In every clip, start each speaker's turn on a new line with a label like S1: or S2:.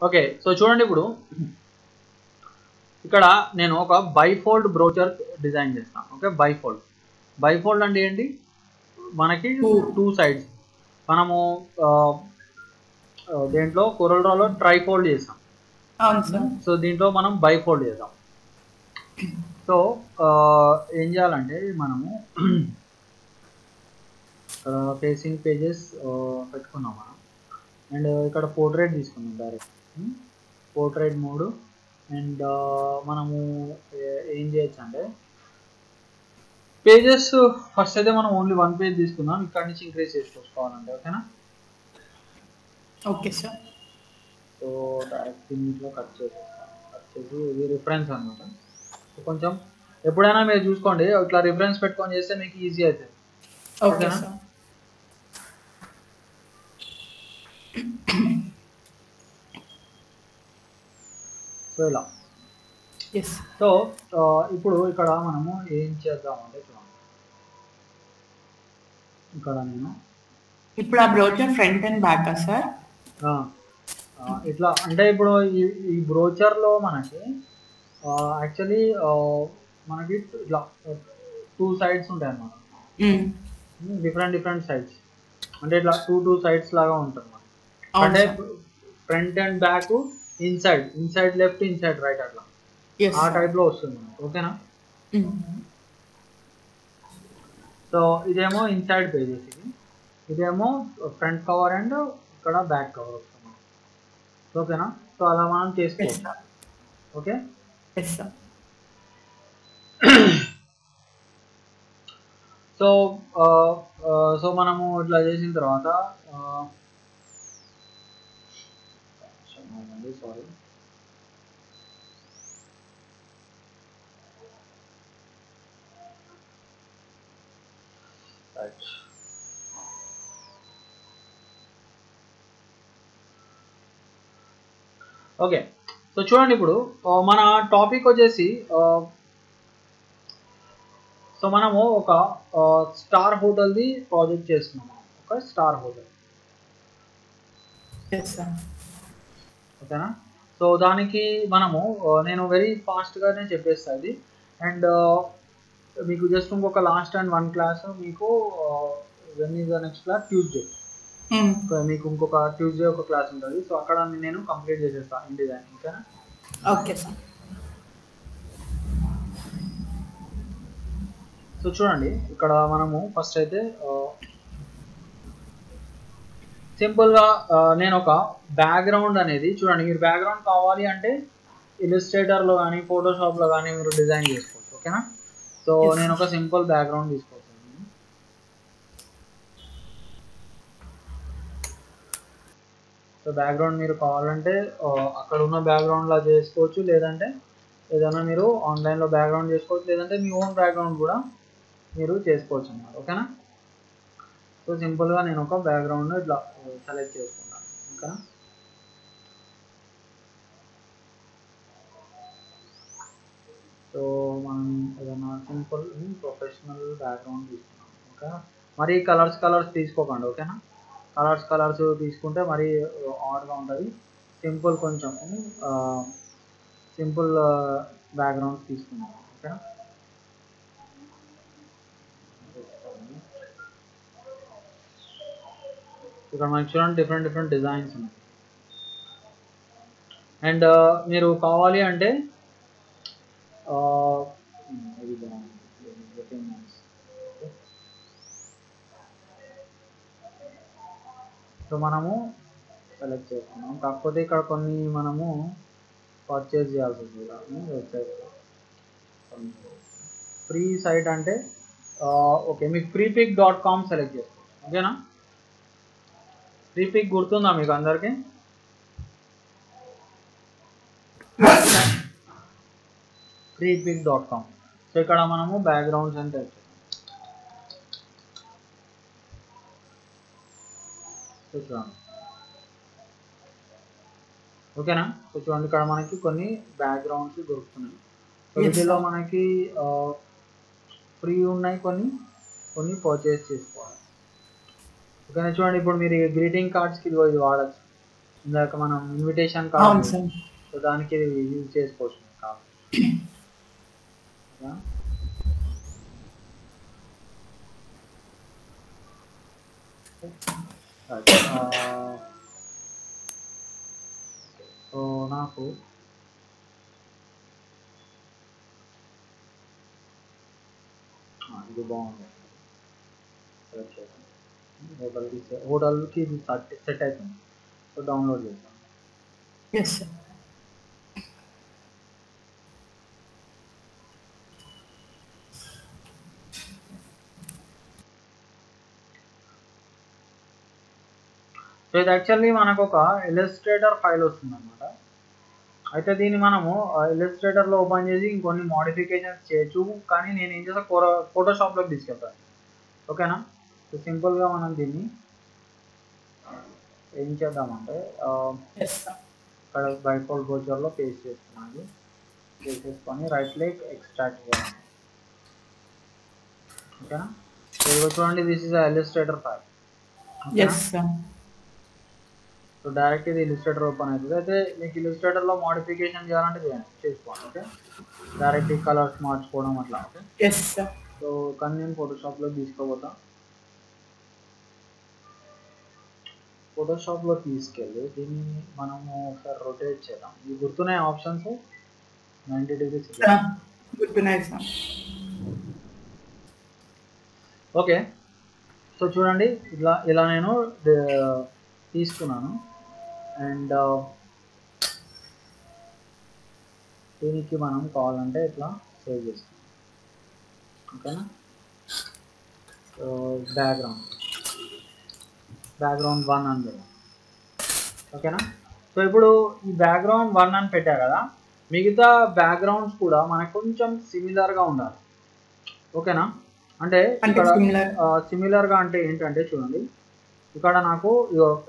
S1: Okay, so చూడండి ఇప్పుడు ఇక్కడ నేను ఒక బైఫోల్డ్ బ్రోచర్ డిజైన్ చేస్తాను. ఓకే, బైఫోల్డ్ అంటే ఏంటి, మనకి టూ సైడ్స్. మనము దేంట్లో కొరల్డ్రాలో ట్రైఫోల్డ్ చేస్తాం. సో దీంట్లో మనం బైఫోల్డ్ చేద్దాం. సో ఏం చేయాలంటే మనము ఫేసింగ్ పేజెస్ పెట్టుకున్నాం మనం, అండ్ ఇక్కడ పోర్ట్రేట్ తీసుకున్నాం డైరెక్ట్ పోర్ట్రేట్ మోడ్. అండ్ మనము ఏం చేయొచ్చు అంటే పేజెస్ ఫస్ట్ అయితే మనం ఓన్లీ 1 పేజ్ తీసుకుందాం, ఇక్కడ నుంచి ఇంక్రీజ్ చేసుకోవాలంటే. ఓకేనా?
S2: Okay sir.
S1: సో డైరెక్ట్ ఇంట్లో కట్ చేసి ఇది రిఫరెన్స్ అనమాట. కొంచెం ఎప్పుడైనా మీరు చూసుకోండి, ఇట్లా రిఫరెన్స్ పెట్టుకొని చేస్తే మీకు ఈజీ అవుతుంది. ఓకేనా? సో ఇలా. సో ఇప్పుడు ఇక్కడ మనము ఏం చేద్దామంటే చూడండి, ఇక్కడ నేను
S2: ఇప్పుడు ఆ brochure front and back sir
S1: ఇట్లా అంటే ఇప్పుడు ఈ బ్రోచర్లో మనకి యాక్చువల్లీ మనకి ఇట్లా 2 సైడ్స్ ఉంటాయి అన్నమాట, డిఫరెంట్ సైడ్స్. అంటే ఇట్లా 2 సైడ్స్ లాగా ఉంటుంది మనకి. అంటే front and back, inside left, inside right, అట్లా ఆ టైప్ లో వస్తుంది మనకి. ఓకేనా? సో ఇదేమో ఇన్సైడ్ పేజెస్, ఇదేమో ఫ్రంట్ కవర్ అండ్ ఇక్కడ బ్యాక్ కవర్ వస్తుంది. ఓకేనా? సో అలా మనం చేసుకోవచ్చు. ఓకే, సో మనము ఇట్లా చేసిన తర్వాత సారీ ఓకే, సో చూడండి ఇప్పుడు మన టాపిక్ వచ్చేసి సో మనము ఒక స్టార్ హోటల్ది ప్రాజెక్ట్ చేస్తున్నాము. ఒక స్టార్ హోటల్. ఓకేనా? సో దానికి మనము నేను వెరీ ఫాస్ట్గానే చెప్పేస్తా ఇది. అండ్ మీకు జస్ట్ ఇంకొక లాస్ట్ అండ్ 1 క్లాస్ మీకు when is the next class Tuesday, మీకు ఇంకొక ట్యూస్డే ఒక క్లాస్ ఉంటుంది. సో అక్కడ నేను కంప్లీట్ చేసేస్తాను ఇన్ డిజైన్. ఓకేనా?
S2: Okay sir.
S1: సో చూడండి ఇక్కడ మనము ఫస్ట్ అయితే సింపుల్గా నేను ఒక బ్యాక్గ్రౌండ్ అనేది చూడండి, మీరు బ్యాక్గ్రౌండ్ కావాలి అంటే ఇలిస్ట్రేటర్లో కానీ ఫోటోషాప్లో కానీ మీరు డిజైన్ చేసుకోవచ్చు. ఓకేనా? సో నేను ఒక సింపుల్ బ్యాక్గ్రౌండ్ తీసుకోవచ్చు. సో బ్యాక్గ్రౌండ్ మీరు కావాలంటే అక్కడ ఉన్న బ్యాక్గ్రౌండ్లా చేసుకోవచ్చు, లేదంటే ఏదైనా మీరు ఆన్లైన్లో బ్యాక్గ్రౌండ్ చేసుకోవచ్చు, లేదంటే మీ ఓన్ బ్యాక్గ్రౌండ్ కూడా మీరు చేసుకోవచ్చు అన్నమాట. ఓకేనా? సో సింపుల్గా నేను ఒక బ్యాక్గ్రౌండ్ ఇట్లా సెలెక్ట్ చేసుకుంటాను. ఓకేనా? సో మనం ఏదైనా సింపుల్ ప్రొఫెషనల్ బ్యాక్గ్రౌండ్ తీసుకున్నాం. ఓకే, మరి కలర్స్ తీసుకోకండి. ఓకేనా? కలర్స్ తీసుకుంటే మరి ఆడ్గా ఉంటుంది. సింపుల్ కొంచెం సింపుల్ బ్యాక్గ్రౌండ్ తీసుకున్నాం. ఓకేనా? ఇక్కడ మనకి చూడండి డిఫరెంట్ డిజైన్స్ ఉన్నాయి. అండ్ మీరు కావాలి అంటే సో మనము సెలెక్ట్ చేసుకున్నాం, కాకపోతే ఇక్కడ కొన్ని మనము పర్చేజ్ చేయాల్సి వస్తుంది వెబ్సైట్. ఫ్రీ సైట్ అంటే ఓకే, మీకు freepik.com సెలెక్ట్ చేసుకోవచ్చు. ఓకేనా? ఫ్రీపిక్ గుర్తుందా మీకు అందరికి? freepik.com. సో ఇక్కడ మనము బ్యాక్గ్రౌండ్స్ అంటే చూడండి. ఓకేనా? సో చూడండి ఇక్కడ మనకి కొన్ని బ్యాక్గ్రౌండ్స్ దొరుకుతున్నాయి. సో వీటిలో మనకి ఫ్రీ ఉన్నాయి, కొన్ని పర్చేస్ చేసుకోవాలి. ఓకేనా? చూడండి ఇప్పుడు మీరు గ్రీటింగ్ కార్డ్స్కి ఇది వాడచ్చు. ఇందాక మనం ఇన్విటేషన్ కార్డ్
S2: అవును సార్.
S1: సో దానికి యూజ్ చేసుకోవచ్చు కార్డ్. సో నాకు ఇది బాగుంది. హోటల్కి ఇది సెట్ అవుతుంది. సో డౌన్లోడ్ చేస్తాను.
S2: Yes sir.
S1: సో ఇది యాక్చువల్లీ మనకు ఒక ఇల్లస్ట్రేటర్ ఫైల్ వస్తుంది అనమాట. అయితే దీన్ని మనము ఇల్లస్ట్రేటర్లో ఓపెన్ చేసి ఇంకొన్ని మోడిఫికేషన్స్ చేయొచ్చు. కానీ నేను ఏం చేస్తా ఫోటోషాప్లోకి తీసుకెళ్తాను. ఓకేనా? సో సింపుల్గా మనం దీన్ని ఏం చేద్దామంటే ఇక్కడ బైఫోల్డ్ బ్రౌజర్లో పేస్ట్ చేస్తున్నాను. పేస్ట్ చేసుకొని రైట్ క్లిక్ ఎక్స్ట్రాక్ట్ చేయాలి. ఓకేనా? సో ఇదిగో చూడండి, this is illustrator file.
S2: Yes sir.
S1: So direct ఇది ఇల్లస్ట్రేటర్ ఓపెన్ అవుతుంది. అయితే మీకు ఇల్లస్ట్రేటర్లో మోడిఫికేషన్ చేయాలంటే చేసుకోండి. ఓకే, డైరెక్ట్ కలర్స్ మార్చుకోవడం అట్లా. ఓకే.
S2: Yes sir.
S1: సో కానీ నేను ఫోటోషాప్లో తీసుకోబోతా. ఫోటోషాప్లో తీసుకెళ్ళి దీన్ని మనము ఒకసారి రొటేట్ చేద్దాం. ఇవి గుర్తున్నాయి ఆప్షన్స్ 90 degrees.
S2: గుర్తున్నాయి సార్.
S1: ఓకే, సో చూడండి ఇలా నేను తీసుకున్నాను. అండ్ దీనికి మనం కావాలంటే ఇట్లా సేవ్ చేస్తాం. ఓకేనా? సో బ్యాక్గ్రౌండ్ 1 అని పెడదాం. ఓకేనా? సో ఇప్పుడు ఈ బ్యాక్గ్రౌండ్ 1 అని పెట్టా కదా, మిగతా బ్యాక్గ్రౌండ్స్ కూడా మనకు కొంచెం సిమిలర్గా ఉండాలి. ఓకేనా? అంటే ఇక్కడ సిమిలర్గా అంటే ఏంటంటే చూడండి, ఇక్కడ నాకు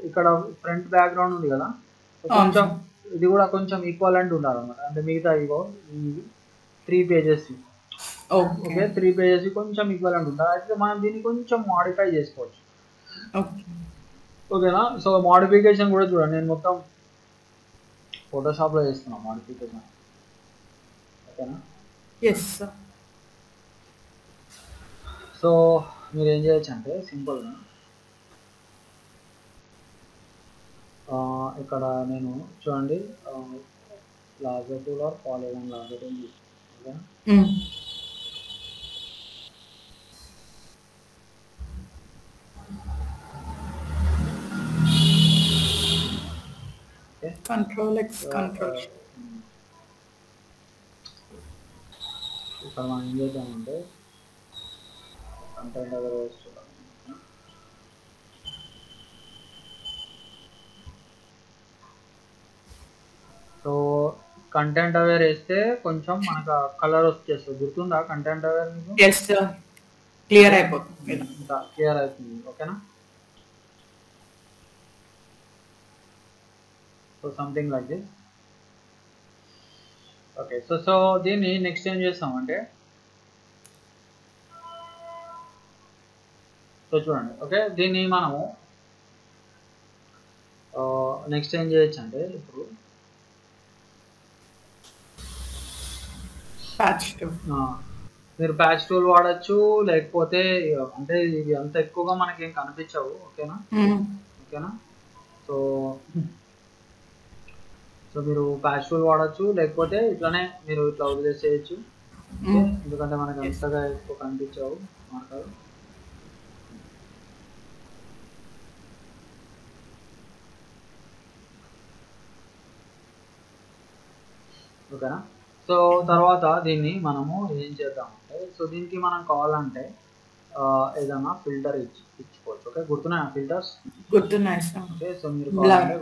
S1: ఇక్కడ ఫ్రంట్ బ్యాక్గ్రౌండ్ ఉంది కదా, కొంచెం ఇది కూడా కొంచెం ఈక్వలెంట్ ఉండాలన్నమాట. అంటే మిగతా ఇగో ఈ 3 pages, ఓకే, 3 pages కొంచెం ఈక్వలెంట్ ఉండాలి. అయితే మనం దీన్ని కొంచెం మాడిఫై చేసుకోవచ్చు. ఓకేనా? సో మోడిఫికేషన్ కూడా చూడండి, నేను మొత్తం ఫోటోషాప్లో చేస్తున్నాను మోడిఫికేషన్. ఓకేనా?
S2: Yes sir.
S1: సో మీరు ఏం చేయొచ్చు అంటే సింపుల్గా ఇక్కడ నేను చూడండి lasso tool or polygon lasso tool తీసుకుంటాను.
S2: Control X control.
S1: ఇక్కడ మనం ఏం చేద్దామంటే కంటెంట్ అదర్ చూద్దాం. సో కంటెంట్ అవేర్ వేస్తే కొంచెం మనకు కలర్ వచ్చేస్తుంది. గుర్తుందా కంటెంట్ అవేర్ మీకు?
S2: ఎస్ సార్, క్లియర్ అయిపోతుంది.
S1: క్లియర్ అవుతుంది. ఓకేనా? So something like this. Okay, so దీన్ని నెక్స్ట్ ఏం చేస్తామంటే సో చూడండి. ఓకే, దీన్ని మనము నెక్స్ట్ ఏం చేయొచ్చు అంటే ఇప్పుడు మీరు ప్యాచ్ టూల్ వాడచ్చు, లేకపోతే అంటే ఇవి అంత ఎక్కువగా మనకి ఏం కనిపించవు. ఓకేనా? ఓకేనా? సో మీరు ప్యాచ్ టూల్ వాడచ్చు, లేకపోతే ఇట్లానే మీరు ఇట్లా వదిలేసేయచ్చు. ఎందుకంటే మనకి అంతగా ఎక్కువ కనిపించవు మార్కర్. ఓకేనా? సో తర్వాత దీన్ని మనము ఏం చేద్దామంటే సో దీనికి మనం కావాలంటే ఏదైనా ఫిల్టర్ ఇచ్చుకోవచ్చు. ఓకే, గుర్తున్నాయి ఫిల్టర్స్?
S2: గుర్తున్నాయి.
S1: ఓకే, సో మీరు కావాలంటే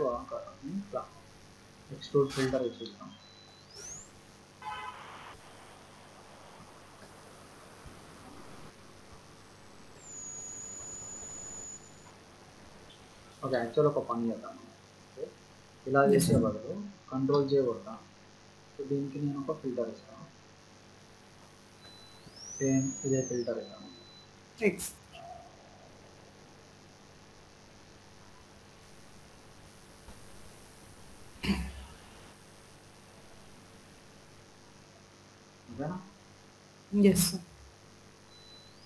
S1: ఎక్స్ట్రూడ్ ఫిల్టర్ ఇచ్చేద్దాం. ఓకే, యాక్చువల్ ఒక పని చేద్దాం. ఓకే, ఇలా చేసే బదులు కంట్రోల్ చేయకూడదాం. సో దీనికి నేను ఒక ఫిల్టర్ ఇస్తాను. సేమ్ ఇదే ఫిల్టర్ ఇస్తాను. ఓకేనా.
S2: Yes sir.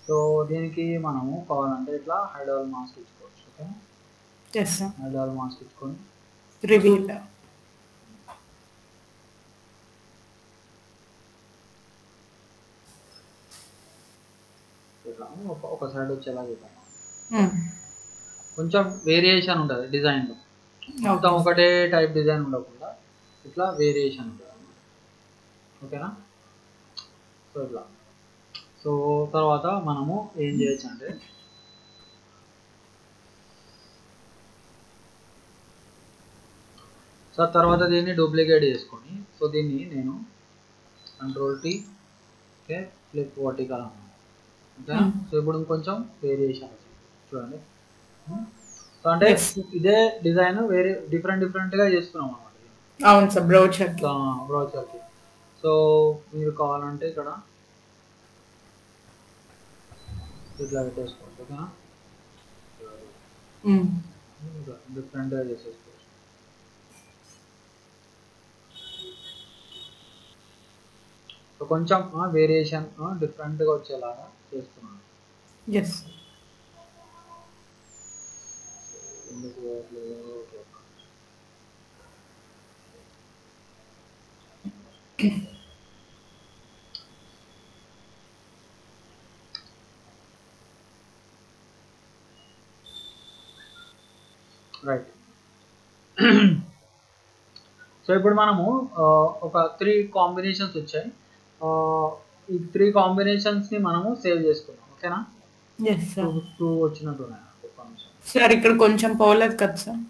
S1: సో దీనికి మనము కావాలంటే ఇట్లా హైడ్రాల్ మాస్క్ ఇచ్చుకోవచ్చు. ఓకేనా,
S2: ఎస్ సార్.
S1: హైడ్రాల్ మాస్క్ ఇచ్చుకొని
S2: రివీల్.
S1: ఇట్లా ఒక సైడ్ వచ్చేలా చూద్దాం. కొంచెం వేరియేషన్ ఉంటుంది డిజైన్లో, మొత్తం ఒకటే టైప్ డిజైన్ ఉండకుండా ఇట్లా వేరియేషన్ ఉంటుంది అన్నమాట. ఓకేనా. సో ఇట్లా. సో తర్వాత మనము ఏం చేయొచ్చు అంటే సో తర్వాత దీన్ని డూప్లికేట్ చేసుకొని సో దీన్ని నేను Ctrl+T, ఓకే, ఫ్లిప్ వర్టికల్ అన్నాను. ఓకేనా. సో ఇప్పుడు ఇంకొంచెం వేరియేషన్ వచ్చింది చూడండి. సో అంటే ఇదే డిజైన్ వేరే డిఫరెంట్గా చేసుకున్నాం అన్నమాట.
S2: అవును సార్,
S1: బ్రౌచర్కి. సో మీరు కావాలంటే ఇక్కడ ఇట్లా పెట్టేసుకోవచ్చు. ఓకేనా, డిఫరెంట్గా చేసేసుకోవచ్చు. సో కొంచెం వేరియేషన్ డిఫరెంట్గా వచ్చేలాగా చేస్తున్నాను.
S2: ఎస్.
S1: రైట్. సో ఇప్పుడు మనము ఒక 3 కాంబినేషన్స్ వచ్చాయి. ఈ 3 కాంబినేషన్స్ని మనము సేవ్ చేసుకున్నాం. ఓకేనా.
S2: Yes sir.
S1: 2 వచ్చినట్టు ఉన్నాయి
S2: సార్. ఇక్కడ కొంచెం పోలేదు కదా సార్.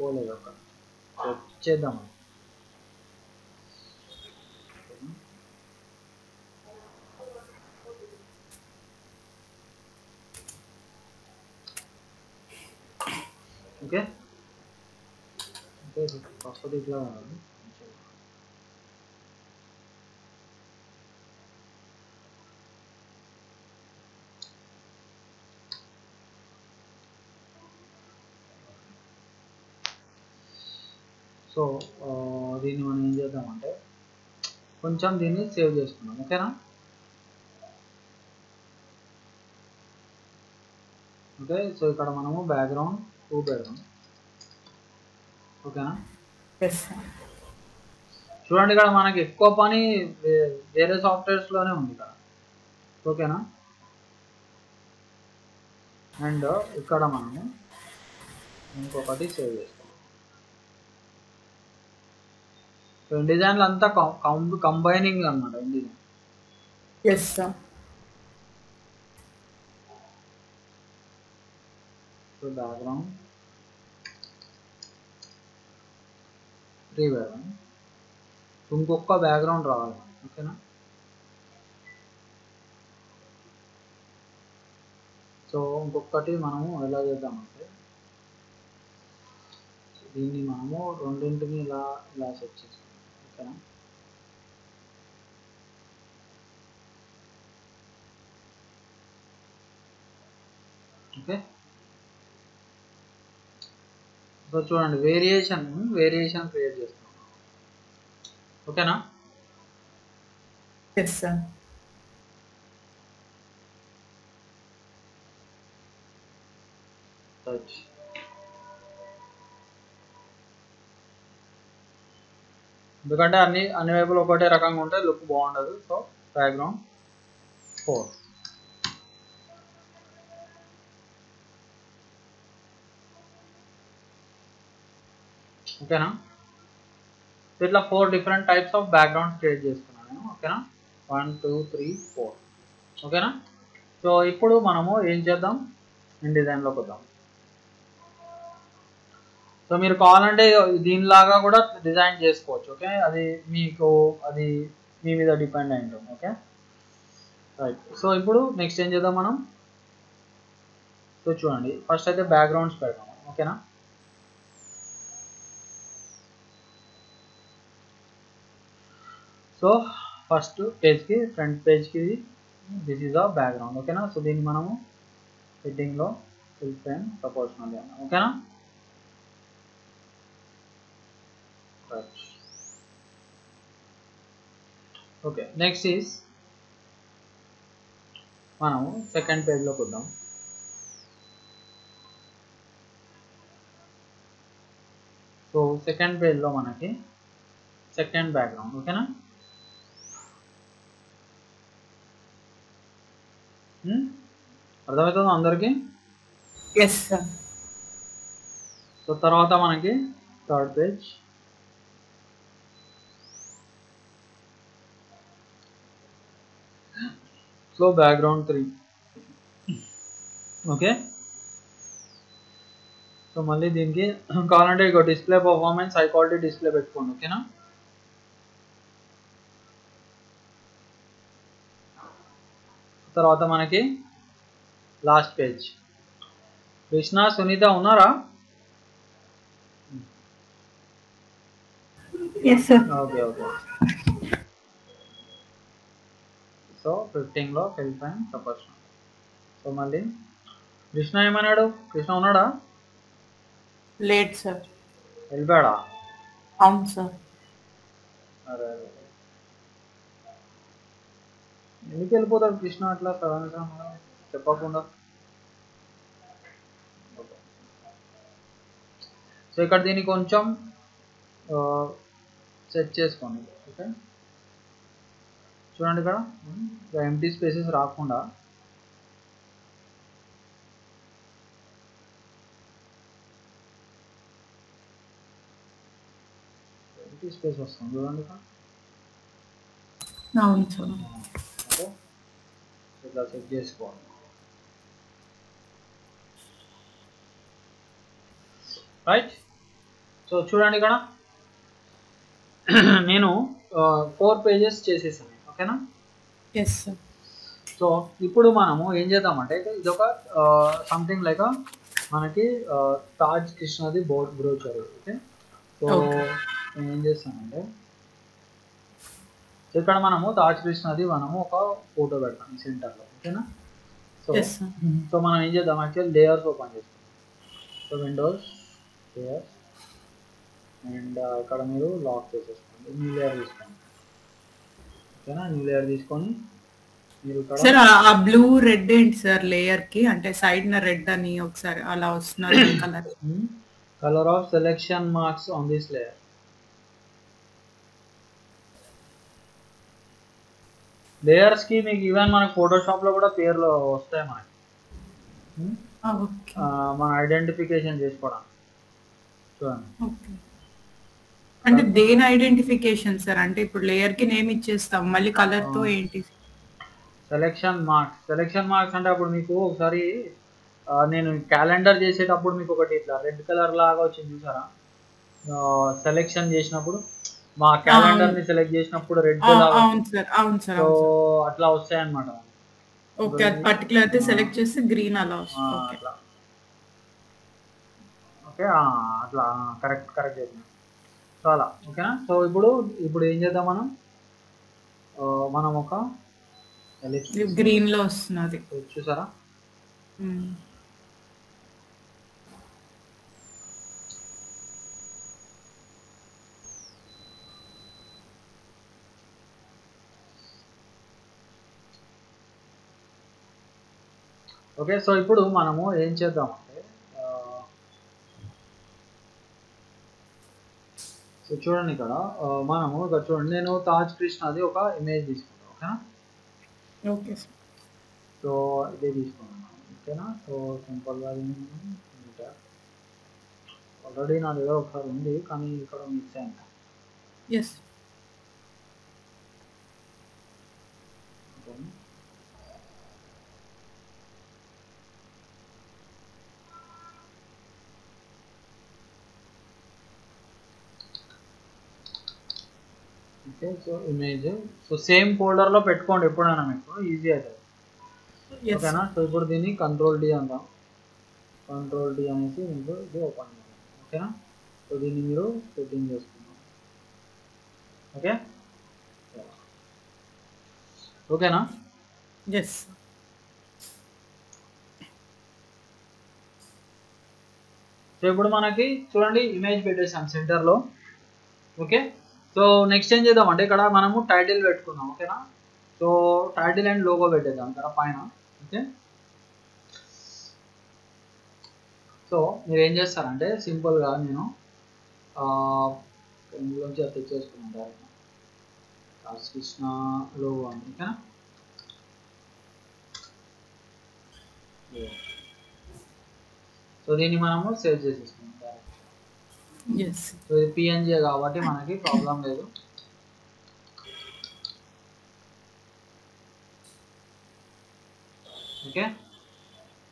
S1: పోలేదు. ఒక చేద్దాం. ఓకే. ఫస్ట్ ఇట్లా సో దీన్ని మనం ఏం చేద్దామంటే కొంచెం దీన్ని సేవ్ చేసుకున్నాం. ఓకేనా. ఓకే. సో ఇక్కడ మనము బ్యాక్గ్రౌండ్ 2 పెడదాం. ఓకేనా. చూడండి ఇక్కడ మనకి ఎక్కువ పని వేరే సాఫ్ట్వేర్స్లోనే ఉంది ఇక్కడ. ఓకేనా. అండ్ ఇక్కడ మనము ఇంకొకటి సేవ్ చేసుకోవాలి. సో డిజైన్లు అంతా కంబైనింగ్ అన్నమాట design.
S2: Yes sir.
S1: So background 3 పెడదాం. ఇంకొక బ్యాక్గ్రౌండ్ రావాలి. ఓకేనా. సో ఇంకొకటి మనము ఎలా చేద్దామంటే దీన్ని మనము రెండింటిని ఇలా సెట్ చేసుకుంటాం. ఓకేనా. ఓకే. సో చూడండి వేరియేషన్ క్రియేట్ చేస్తున్నాం. ఓకేనా.
S2: Yes sir.
S1: ఎందుకంటే అన్ని వైపులు ఒకటే రకంగా ఉంటే లుక్ బాగుండదు. So background 4. ఓకేనా. సో ఇట్లా 4 different types of backgrounds create చేసుకున్నాను నేను. ఓకేనా. 1 2 3 4. ఓకేనా. సో ఇప్పుడు మనము ఏం చేద్దాం, డిజైన్లోకి వద్దాం. సో మీరు కావాలంటే దీనిలాగా కూడా డిజైన్ చేసుకోవచ్చు. ఓకే, అది మీ మీద డిపెండ్ అయి ఉంటుంది. Okay, right. సో ఇప్పుడు నెక్స్ట్ ఏం చేద్దాం మనం. సో చూడండి ఫస్ట్ అయితే బ్యాక్గ్రౌండ్స్ పెడదాం. ఓకేనా. సో ఫస్ట్ పేజ్కి ఫ్రంట్ పేజ్కి దిస్ ఈజ్ అ బ్యాక్గ్రౌండ్. ఓకేనా. సో దీన్ని మనము హెడ్డింగ్లో ఫుల్ ఫ్రేమ్ ప్రపోర్షనల్ అన్నాం. ఓకేనా. ఓకే, నెక్స్ట్ ఈజ్ మనము సెకండ్ పేజ్లోకి వద్దాం. సో సెకండ్ పేజ్లో మనకి సెకండ్ బ్యాక్గ్రౌండ్. ఓకేనా? అర్థమవుతుందా అందరికీ?
S2: Yes sir.
S1: సో తర్వాత మనకి third page. So background 3. Okay, so మళ్ళీ దీనికి కావాలంటే ఇక display performance high quality display పెట్టుకోండి. ఓకేనా? తర్వాత మనకి లాస్ట్ పేజ్. కృష్ణ, సునీత ఉన్నారా?
S2: Yes sir.
S1: Okay okay. So 15లో వెళ్ళిపోయాం ప్రపోర్షన్. సో మళ్ళీ కృష్ణ ఏమన్నాడు? కృష్ణ ఉన్నాడా?
S2: Late sir.
S1: వెళ్ళిపోయాడా?
S2: అవును సార్.
S1: అరే ఎందుకు వెళ్ళిపోతాడు కృష్ణ అట్లా సడన్గా చెప్పకుండా? సో ఇక్కడ దీన్ని కొంచెం సెట్ చేసుకోండి. ఓకే, చూడండి ఇక్కడ ఎంటీ స్పేసెస్ రాకుండా ఎంటీ స్పేస్ వస్తుంది చూడండి ఇక్కడ.
S2: అవును సార్.
S1: ఓకే, ఇట్లా సెట్ చేసుకోవాలి. రైట్. సో చూడండి ఇక్కడ నేను 4 పేజెస్ చేసేసాను. ఓకేనా?
S2: Yes sir.
S1: సో ఇప్పుడు మనము ఏం చేద్దామంటే ఇది ఒక సంథింగ్ లైక్ మనకి తాజ్ కృష్ణది బ్రోచర్. ఓకే, సో నేను ఏం చేస్తానంటే ఇక్కడ మనము తాజ్ కృష్ణది మనము ఒక ఫోటో పెడతాం సెంటర్లో. ఓకేనా? సో మనం ఏం చేద్దాం, యాక్చువల్ లేయర్స్ ఓపెన్ చేస్తాం. సో విండోస్ లేయర్స్ అండ్ ఇక్కడ మీరు లాక్ చేసేసుకోండి. న్యూ లేయర్ తీసుకోండి. ఓకేనా? న్యూ లేయర్ తీసుకొని మీరు ఇక్కడ
S2: సార్ ఆ బ్లూ రెడ్ ఏంటి సార్ లేయర్ కి? అంటే సైడ్ న రెడ్ అని ఒకసారి అలా వస్తున్నారు colour.
S1: Colour of selection marks on this layer. Layers కి మీకు ఈవెన్ మనకి ఫోటోషాప్ లో కూడా పేర్లు వస్తాయి మనకి, మన ఐడెంటిఫికేషన్ చేసుకోవడం. చూడండి.
S2: అంటే దేని ఐడెంటిఫికేషన్ సార్? అంటే ఇప్పుడు లేయర్ కి నేమ్ ఇచ్చేస్తాం, మళ్ళీ కలర్ తో ఏంటి?
S1: Selection marks. సెలెక్షన్ మార్క్స్ అంటే అప్పుడు మీకు ఒకసారి నేను క్యాలెండర్ చేసేటప్పుడు మీకు ఒకటి ఇట్లా రెడ్ కలర్ లాగా వచ్చింది చూసారా? సెలెక్షన్ చేసినప్పుడు మా క్యాలెండర్ ని సెలెక్ట్ చేసినప్పుడు రెడ్ కలర్.
S2: అవును సార్. అవును సార్.
S1: సో అట్లా వస్తాయి అన్నమాట.
S2: ఓకే, అది పర్టికులర్ అయితే సెలెక్ట్ చేస్తే గ్రీన్ అలా వస్తుంది.
S1: అట్లా. ఓకే, అట్లా కరెక్ట్ చేద్దాం. సో అలా. ఓకేనా? సో ఇప్పుడు ఏం చేద్దాం మనం ఒక
S2: గ్రీన్ లో వస్తున్నది
S1: చూసారా? ఓకే, సో ఇప్పుడు మనము ఏం చేద్దామంటే సో చూడండి ఇక్కడ మనము ఇక్కడ చూడండి, నేను తాజ్ కృష్ణది ఒక ఇమేజ్ తీసుకుంటాను. ఓకేనా?
S2: Okay sir.
S1: సో ఇదే తీసుకున్నాను. ఓకేనా? సో సింపుల్గా ఆల్రెడీ నా దగ్గర ఒకసారి ఉంది కానీ ఇక్కడ మిక్స్ అయింది.
S2: Yes.
S1: Okay, so image so same ఫోల్డర్లో పెట్టుకోండి ఎప్పుడైనా, మీకు ఈజీ అవుతుంది. ఓకేనా? సో ఇప్పుడు దీన్ని కంట్రోల్ డి అందాం. కంట్రోల్ డి అనేసి మీకు ఇది ఓపెన్ చేయాలి. ఓకేనా? సో దీన్ని మీరు సెట్టింగ్ చేసుకుందాం. ఓకే ఓకేనా?
S2: ఎస్.
S1: సో ఇప్పుడు మనకి చూడండి ఇమేజ్ పెట్టేసాం సెంటర్లో. ఓకే, సో నెక్స్ట్ ఏం చేద్దాం అంటే ఇక్కడ మనము టైటిల్ పెట్టుకున్నాం, ఓకేనా. సో టైటిల్ అండ్ లోగో పెట్టేద్దాం ఇక్కడ పైన, ఓకే. సో మీరు ఏం చేస్తారంటే సింపుల్గా నేను ఇందులోంచి అది తెచ్చేసుకున్నాను కృష్ణ లోగో అని, ఓకేనా. సో దీన్ని మనము సేవ్ చేసేసుకున్నాం. సో ఇది పిఎన్జీ కాబట్టి మనకి ప్రాబ్లం లేదు. ఓకే.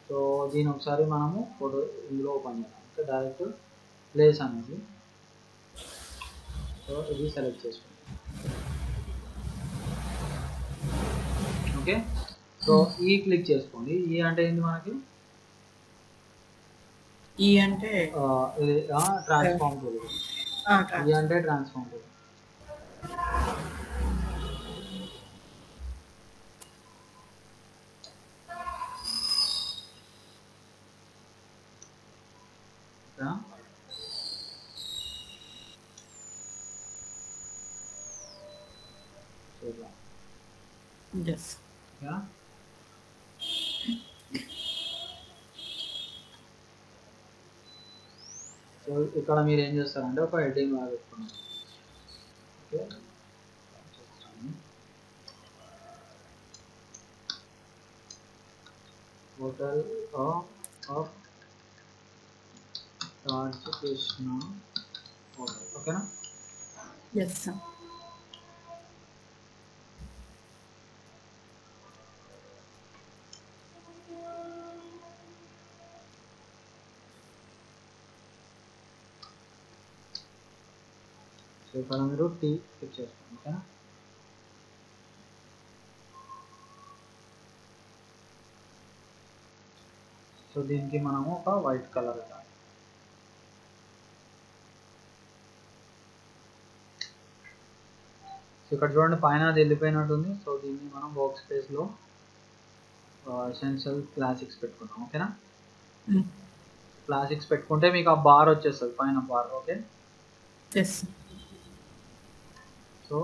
S1: సో దీని ఒకసారి మనము ఫోటో ఇందులో ఓపెన్ చేద్దాం, ఓకే. డైరెక్ట్ ప్లేస్ అనేది, సో ఇది సెలెక్ట్ చేసుకుంటాం, ఓకే. సో ఈ క్లిక్ చేసుకోండి. ఈ అంటే ఏంటి మనకి,
S2: ఈ అంటే
S1: ఇది ట్రాన్స్ఫార్మ్ టూల్, ఈ అంటే ట్రాన్స్ఫార్మ్ టూల్. సో ఇక్కడ మీరు ఏం చేస్తారంటే ఒక హెడ్డింగ్ లాగా పెట్టుకున్నాం, okay. Hotel of Krishna hotel, ఓకేనా.
S2: Yes sir.
S1: సో ఇక్కడ మీరు టీ క్లిక్ చేసుకోండి, ఓకేనా. సో దీనికి మనము ఒక వైట్ కలర్ ఇద్దాం. సో ఇక్కడ చూడండి పైన అది వెళ్ళిపోయినట్టుంది. సో దీన్ని మనం వర్క్ స్పేస్లో ఎసెన్షియల్ క్లాసిక్స్ పెట్టుకుందాం, ఓకేనా. క్లాసిక్స్ పెట్టుకుంటే మీకు ఆ బార్ వచ్చేస్తుంది పైన bar, okay. So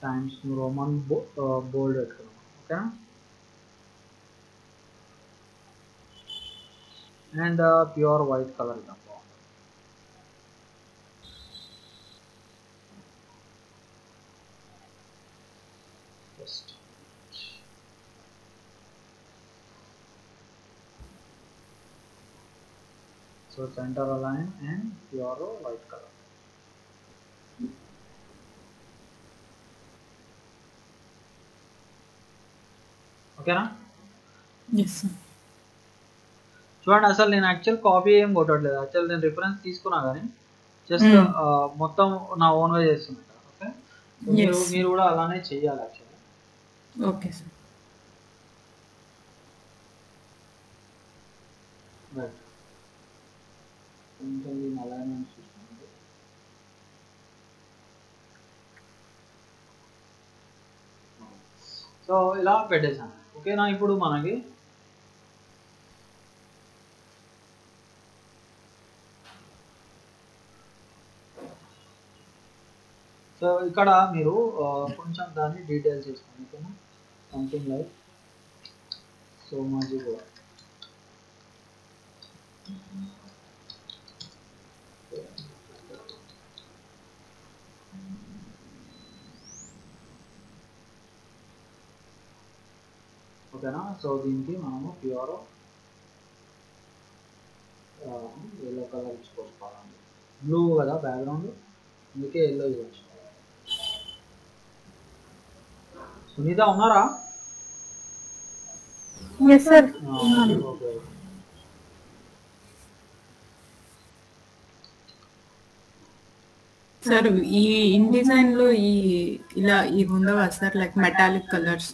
S1: Times Roman bold పెట్టుకున్నాం, ఓకేనా. అండ్ ప్యూర్ వైట్ కలర్ ఇద్దాం. So center align and pure white color. ఓకేనా. చూడండి అసలు నేను యాక్చువల్ కాపీ ఏం కొట్టట్లేదు, యాక్చువల్ నేను రిఫరెన్స్ తీసుకున్నా కానీ జస్ట్ మొత్తం నా ఓన్గా చేస్తున్నా, ఓకే. మీరు కూడా అలానే చెయ్యాలి యాక్చువల్లీ.
S2: Okay sir.
S1: రైట్. కొంచెం దీన్ని అలానే చూసుకోండి. సో ఇలా పెట్టేసాను, ఓకేనా. ఇప్పుడు మనకి సో ఇక్కడ మీరు కొంచెం దాన్ని డీటెయిల్స్ చేసుకోండి, ఓకేనా. సంథింగ్ లైక్ సోమాజీ గోవా, ఓకేనా. సో దీనికి మనము ప్యూర్ ఎల్లో కలర్ ఇచ్చుకోవాలి, బ్లూ కదా బ్యాక్గ్రౌండ్, అందుకే ఎల్లో ఇవ్వచ్చు. సునీత ఉన్నారా? ఓకే.
S2: సార్ ఈ ఇన్ డిజైన్ లో ఇలా ఇవి ఉండవా sir, like metallic colours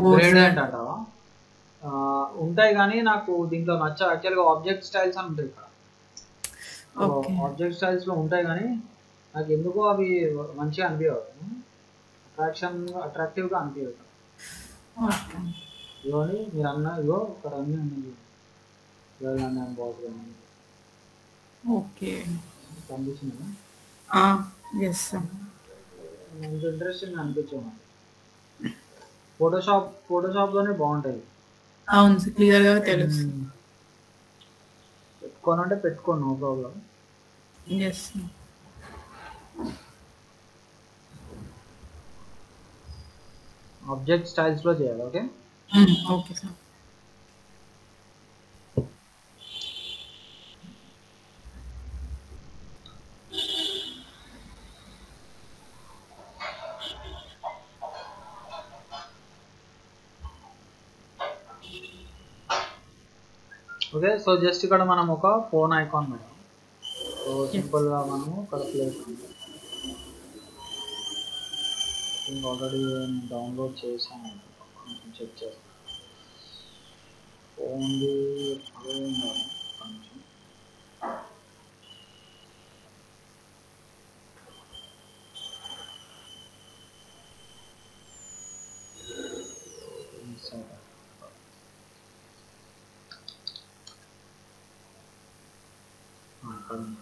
S1: gradient అంటావా? ఉంటాయి కానీ నాకు దీంట్లో నచ్చ యాక్చువల్గా ఆబ్జెక్ట్ స్టైల్స్ అని ఉంటాయి ఇక్కడ. ఆబ్జెక్ట్ స్టైల్స్ లో ఉంటాయి కానీ నాకు ఎందుకో అవి మంచిగా అనిపించవు, అట్రాక్టివ్గా అనిపించవు. ఇవన్నీ మీరు అన్న ఇగో ఇక్కడ అన్నీ ఉన్నాయి,
S2: ఓకే.
S1: కనిపించిందా?
S2: Yes sir.
S1: మంచి ఇంట్రెస్టింగ్ అనిపించాను. ఫోటోషాప్లోనే బాగుంటుంది.
S2: అవును సార్, క్లియర్గా తెలుస్తుంది.
S1: పెట్టుకోనంటే పెట్టుకోను, నో ప్రాబ్లం.
S2: ఎస్.
S1: ఆబ్జెక్ట్ స్టైల్స్లో చేయాలి. Okay
S2: okay sir.
S1: Okay, so just ఇక్కడ మనం ఒక ఫోన్ ఐకాన్ పెడతాం. సో సింపుల్గా మనము ఇక్కడ ప్లేస్ ఆల్రెడీ డౌన్లోడ్ చేసాను, కొంచెం చెక్ చేస్తాను. ఫోన్ది కొంచెం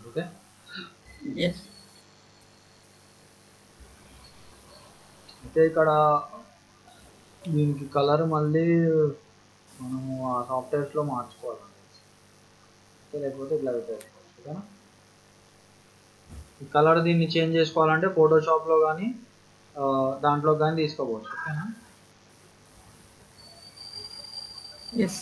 S1: ఓకే. అయితే ఇక్కడ దీనికి కలర్ మళ్ళీ మనము ఆ సాఫ్ట్వేర్స్లో మార్చుకోవాలి, లేకపోతే ఇట్లా పెట్టేసుకోవచ్చు. ఓకేనా? ఈ కలర్ దీన్ని చేంజ్ చేసుకోవాలంటే ఫోటోషాప్లో కానీ దాంట్లో కానీ తీసుకోవచ్చు. ఓకేనా?
S2: ఎస్.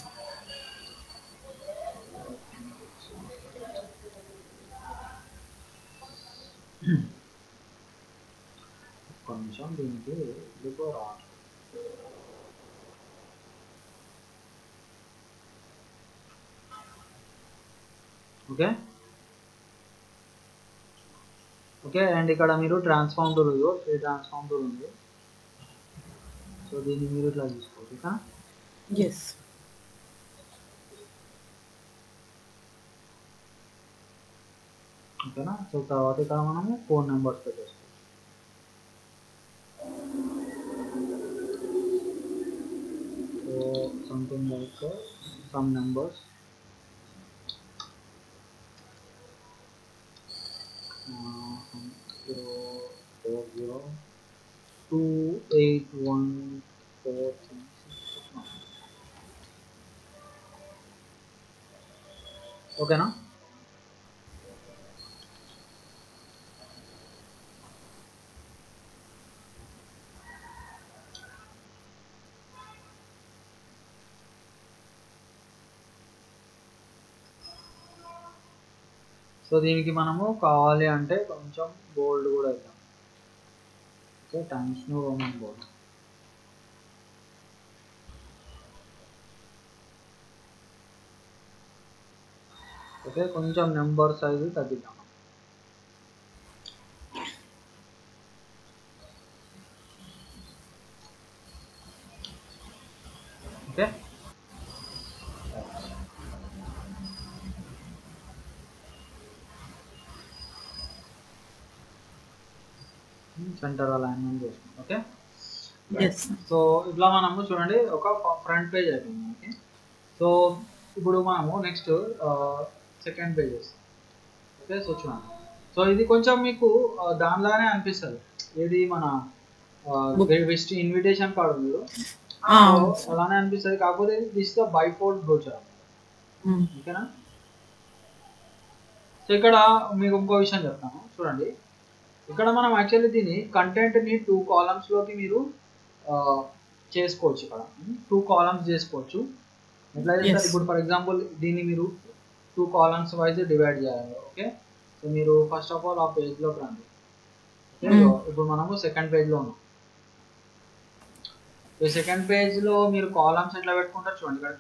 S1: కొంచెం దీనికి ఎందుకో రావాలి. Okay okay. అండ్ ఇక్కడ మీరు ట్రాన్స్ఫార్మ్ టూల్ ఉంది, ట్రాన్స్ఫార్మ్ టూల్ ఉంది. సో దీన్ని మీరు ఇట్లా తీసుకోవచ్చు. ఓకే.
S2: ఎస్.
S1: ఓకేనా? సో తర్వాత ఇక్కడ మనము ఫోన్ నెంబర్స్ పెట్టేసుకోవచ్చు. So something like some numbers 040281436. ఓకేనా? సో దీనికి మనము కావాలి అంటే కొంచెం బోల్డ్ కూడా అవుతాం. Okay, Times New Roman bold. Okay, కొంచెం నెంబర్ సైజు తగ్గిద్దాం. ఓకే, సెంటర్ అలైన్మెంట్ చేస్తాం. ఓకే. సో ఇట్లా మనము చూడండి ఒక ఫ్రంట్ పేజ్ అయిపోయింది మనకి. సో ఇప్పుడు మనము నెక్స్ట్ సెకండ్ పేజ్ చేస్తాం. ఓకే, సో చూడండి. సో ఇది కొంచెం మీకు దానిలానే అనిపిస్తుంది, ఏది మన బెస్ట్ ఇన్విటేషన్ కార్డు ఉంది, అలానే అనిపిస్తుంది. కాకపోతే దిస్ ద బైఫోల్డ్ బ్రోచర్. ఓకేనా? సో ఇక్కడ మీకు ఇంకో విషయం చెప్తాను చూడండి. ఇక్కడ మనం యాక్చువల్లీ దీన్ని కంటెంట్ని 2 కాలమ్స్లోకి మీరు చేసుకోవచ్చు. ఇక్కడ 2 కాలమ్స్ చేసుకోవచ్చు. ఎట్లా చేస్తారు? ఇప్పుడు ఫర్ ఎగ్జాంపుల్ దీన్ని మీరు 2 కాలమ్స్ వైజ్ డివైడ్ చేయాలి. ఓకే, సో మీరు ఫస్ట్ ఆఫ్ ఆల్ ఆ పేజ్లోకి రండి. ఇప్పుడు మనము సెకండ్ పేజ్లో ఉన్నాం. సో సెకండ్ పేజ్లో మీరు కాలమ్స్ ఎట్లా పెట్టుకుంటారు చూడండి. ఇక్కడ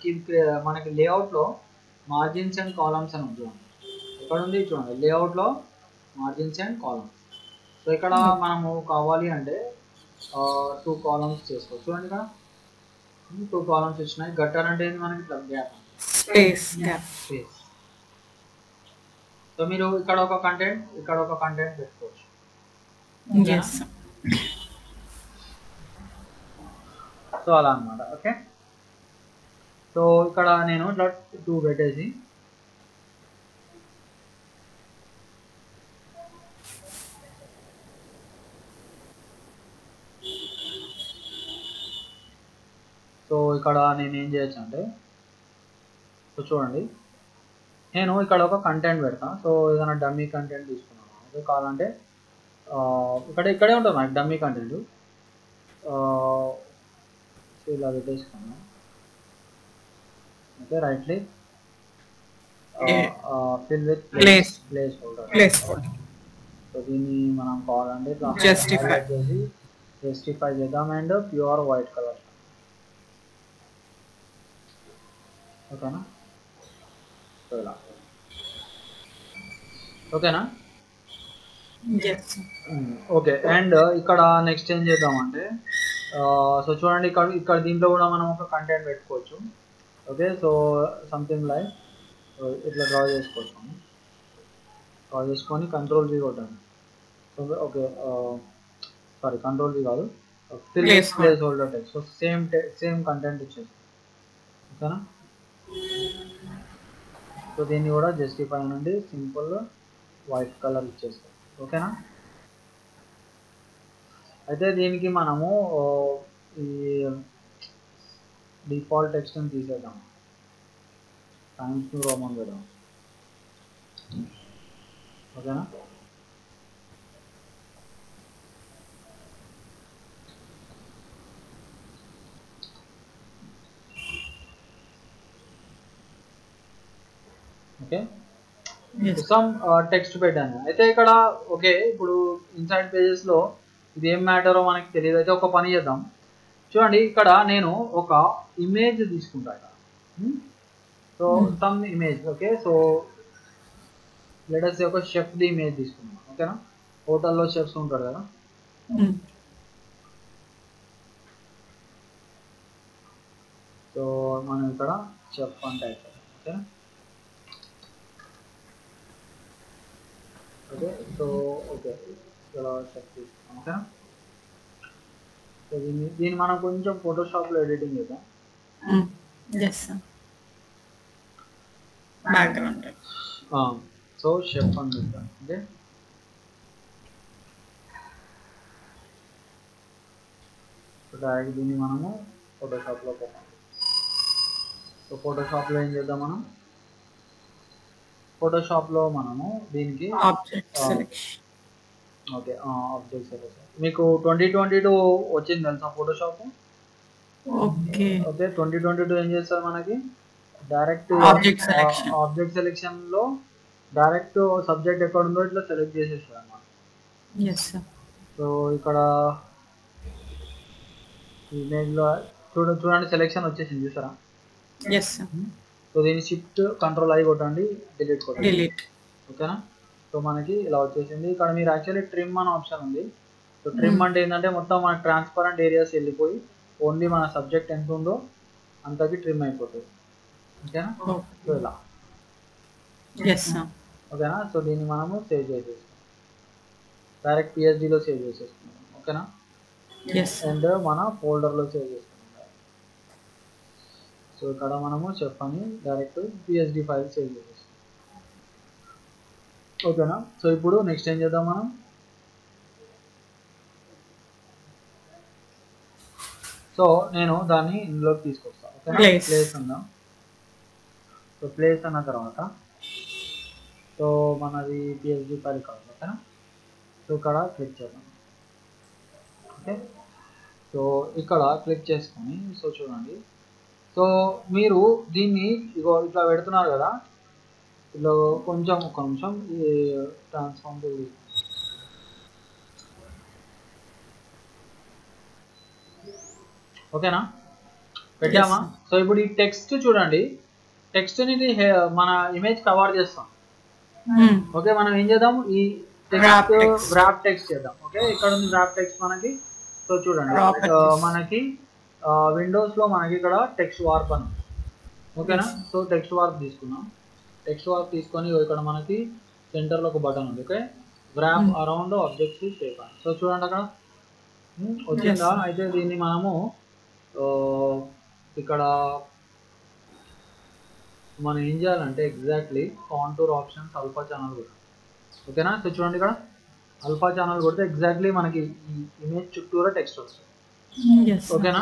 S1: మనకి లేఅవుట్లో మార్జిన్స్ అండ్ కాలమ్స్ అని ఉంది చూడండి. ఎక్కడ ఉంది చూడండి, లేఅవుట్లో మార్జిన్స్ అండ్ కాలమ్స్. సో ఇక్కడ మనము కావాలి అంటే 2 కాలమ్స్ చేసుకోవచ్చు. చూడండి ఇక్కడ 2 కాలమ్స్ వచ్చినాయి. గట్టర్ అంటే ఏంటి మనకి? Gap,
S2: space.
S1: సో మీరు ఇక్కడ ఒక కంటెంట్, ఇక్కడ ఒక కంటెంట్ పెట్టుకోవచ్చు. సో అలా అన్నమాట. ఓకే, సో ఇక్కడ నేను ఇట్లా 2 పెట్టేసి సో ఇక్కడ నేను ఏం చేయొచ్చు అంటే, సో చూడండి నేను ఇక్కడ ఒక కంటెంట్ పెడతా. సో ఏదైనా డమ్మీ కంటెంట్ తీసుకున్నాను. ఓకే, కావాలంటే ఇక్కడే ఉంటుంది నాకు డమ్మీ కంటెంట్. సో ఇలా పెట్టేసుకున్నాను. Okay, right click, fill with place holder. So దీన్ని మనం కావాలంటే జస్టిఫై చేద్దాం అండ్ ప్యూర్ వైట్ కలర్. ఓకేనా, సో ఇలా ఓకేనా. ఓకే, అండ్ ఇక్కడ నెక్స్ట్ ఏం చేద్దామంటే, సో చూడండి ఇక్కడ దీంట్లో కూడా మనం ఒక కంటెంట్ పెట్టుకోవచ్చు. ఓకే, సో సంథింగ్ లైక్ ఇట్లా డ్రా చేసుకొని కంట్రోల్ V కొట్టండి. ఓకే, సారీ కంట్రోల్ V కాదు, place holder text. So same content ఇచ్చేసి. ఓకేనా, సో దీన్ని కూడా జస్టిఫై నుండి సింపుల్ వైట్ కలర్ ఇచ్చేస్తాం. ఓకేనా, అయితే దీనికి మనము ఈ డిఫాల్ట్ టెక్స్ట్ని తీసేద్దాం, టైమ్స్ న్యూ రోమన్ పెడదాం. ఓకేనా, ఓకే, సమ్ టెక్స్ట్ పెట్టాను. అయితే ఇక్కడ ఓకే, ఇప్పుడు ఇన్సైడ్ పేజెస్లో ఇది ఏం మ్యాటరో మనకి తెలియదు. అయితే ఒక పని చేద్దాం, చూడండి ఇక్కడ నేను ఒక ఇమేజ్ తీసుకుంటా. So some image. Okay, so letters ఒక షెఫ్ది ఇమేజ్ తీసుకున్నాం. ఓకేనా, హోటల్లో షెఫ్స్ ఉంటారు కదా. సో మనం ఇక్కడ షెఫ్ అని టైప్ చేద్దాం. ఓకేనా, ఓకే, సో ఓకే ఇక్కడ షెఫ్ తీసుకున్నాం. ఓకేనా, సో దీన్ని మనం కొంచెం ఫోటోషాప్లో ఎడిటింగ్ చేద్దాం. సో షెఫ్ అని చెప్తాను. ఓకే, సో డైరెక్ట్ దీన్ని మనము ఫోటోషాప్లో పెట్టాం. సో ఫోటోషాప్లో ఏం చేద్దాం మనం, ఫోటోషాప్లో మనము దీనికి ఓకే ఆబ్జెక్ట్ సెలెక్షన్. మీకు 2022 వచ్చింది తెలుసా ఫోటోషాప్? ఓకే, 2022 ఏం చేస్తారు మనకి, డైరెక్ట్ ఆబ్జెక్ట్ సెలెక్షన్లో డైరెక్ట్ సబ్జెక్ట్ ఎక్కడ ఉందో ఇట్లా సెలెక్ట్ చేసేస్తారు అన్నమాట. సో ఇక్కడ ఇమేజ్లో చూడండి సెలెక్షన్ వచ్చేసింది, చూసారా? సో దీన్ని షిఫ్ట్ కంట్రోల్ I కొట్టండి, డిలీట్ కొట్టండి. ఓకేనా, సో మనకి ఇలా వచ్చేసింది. ఇక్కడ మీరు యాక్చువల్లీ ట్రిమ్ అనే ఆప్షన్ ఉంది. సో ట్రిమ్ అంటే ఏంటంటే మొత్తం మన ట్రాన్స్పరెంట్ ఏరియాస్ వెళ్ళిపోయి ఓన్లీ మన సబ్జెక్ట్ ఎంత ఉందో అంతకి ట్రిమ్ అయిపోతుంది. ఓకేనా, సో ఇలా. ఓకేనా, సో దీన్ని మనము సేవ్ చేసేస్తాం, డైరెక్ట్ PSDలో సేవ్ చేసేస్తున్నాం. ఓకేనా, అండ్ మన ఫోల్డర్లో సేవ్ చేసుకున్నాం. సో ఇక్కడ మనము షెఫ్ అని డైరెక్ట్ PSD ఫైల్ సేవ్ చేసేస్తాం. ఓకేనా, సో ఇప్పుడు నెక్స్ట్ ఏం చేద్దాం మనం, సో నేను దాన్ని ఇందులోకి తీసుకొస్తాను. ఓకేనా, ప్లేస్ ఉందాం. సో ప్లేస్ అన్న తర్వాత సో మనది PSD ఫైల్ కావాలి. ఓకేనా, సో ఇక్కడ క్లిక్ చేద్దాం. ఓకే, సో ఇక్కడ క్లిక్ చేసుకొని సో చూడండి, సో మీరు దీన్ని ఇట్లా పెడుతున్నారు కదా, ఇట్లా కొంచెం ఒక నిమిషం ఈ ట్రాన్స్ఫార్మ్ ఓకేనా పెట్టామా. సో ఇప్పుడు ఈ టెక్స్ట్ చూడండి, టెక్స్ట్ ని మన ఇమేజ్ కవర్ చేస్తాం. ఓకే, మనం ఏం చేద్దాం, ఈ టెక్స్ట్ వ్రాప్ టెక్స్ట్ చేద్దాం. ఓకే, ఇక్కడ ఉంది వ్రాప్ టెక్స్ట్ మనకి. సో చూడండి మనకి విండోస్ లో మనకి ఇక్కడ టెక్స్ట్ వార్ప్ అని. ఓకేనా, సో టెక్స్ట్ వార్ప్ తీసుకున్నాం. టెక్స్ట్ వార్ప్ తీసుకొని ఇక్కడ మనకి సెంటర్ లో ఒక బటన్ ఉంది. Okay, wrap around objects shape అని. సో చూడండి అక్కడ వచ్చిందా. అయితే దీన్ని మనము ఇక్కడ మనం ఏం చేయాలంటే exactly contour options alpha channel కూడా. ఓకేనా, సో చూడండి ఇక్కడ అల్ఫా ఛానల్ కొడితే ఎగ్జాక్ట్లీ మనకి ఈ ఇమేజ్ చుట్టూరా టెక్స్ట్ వస్తుంది. ఓకేనా,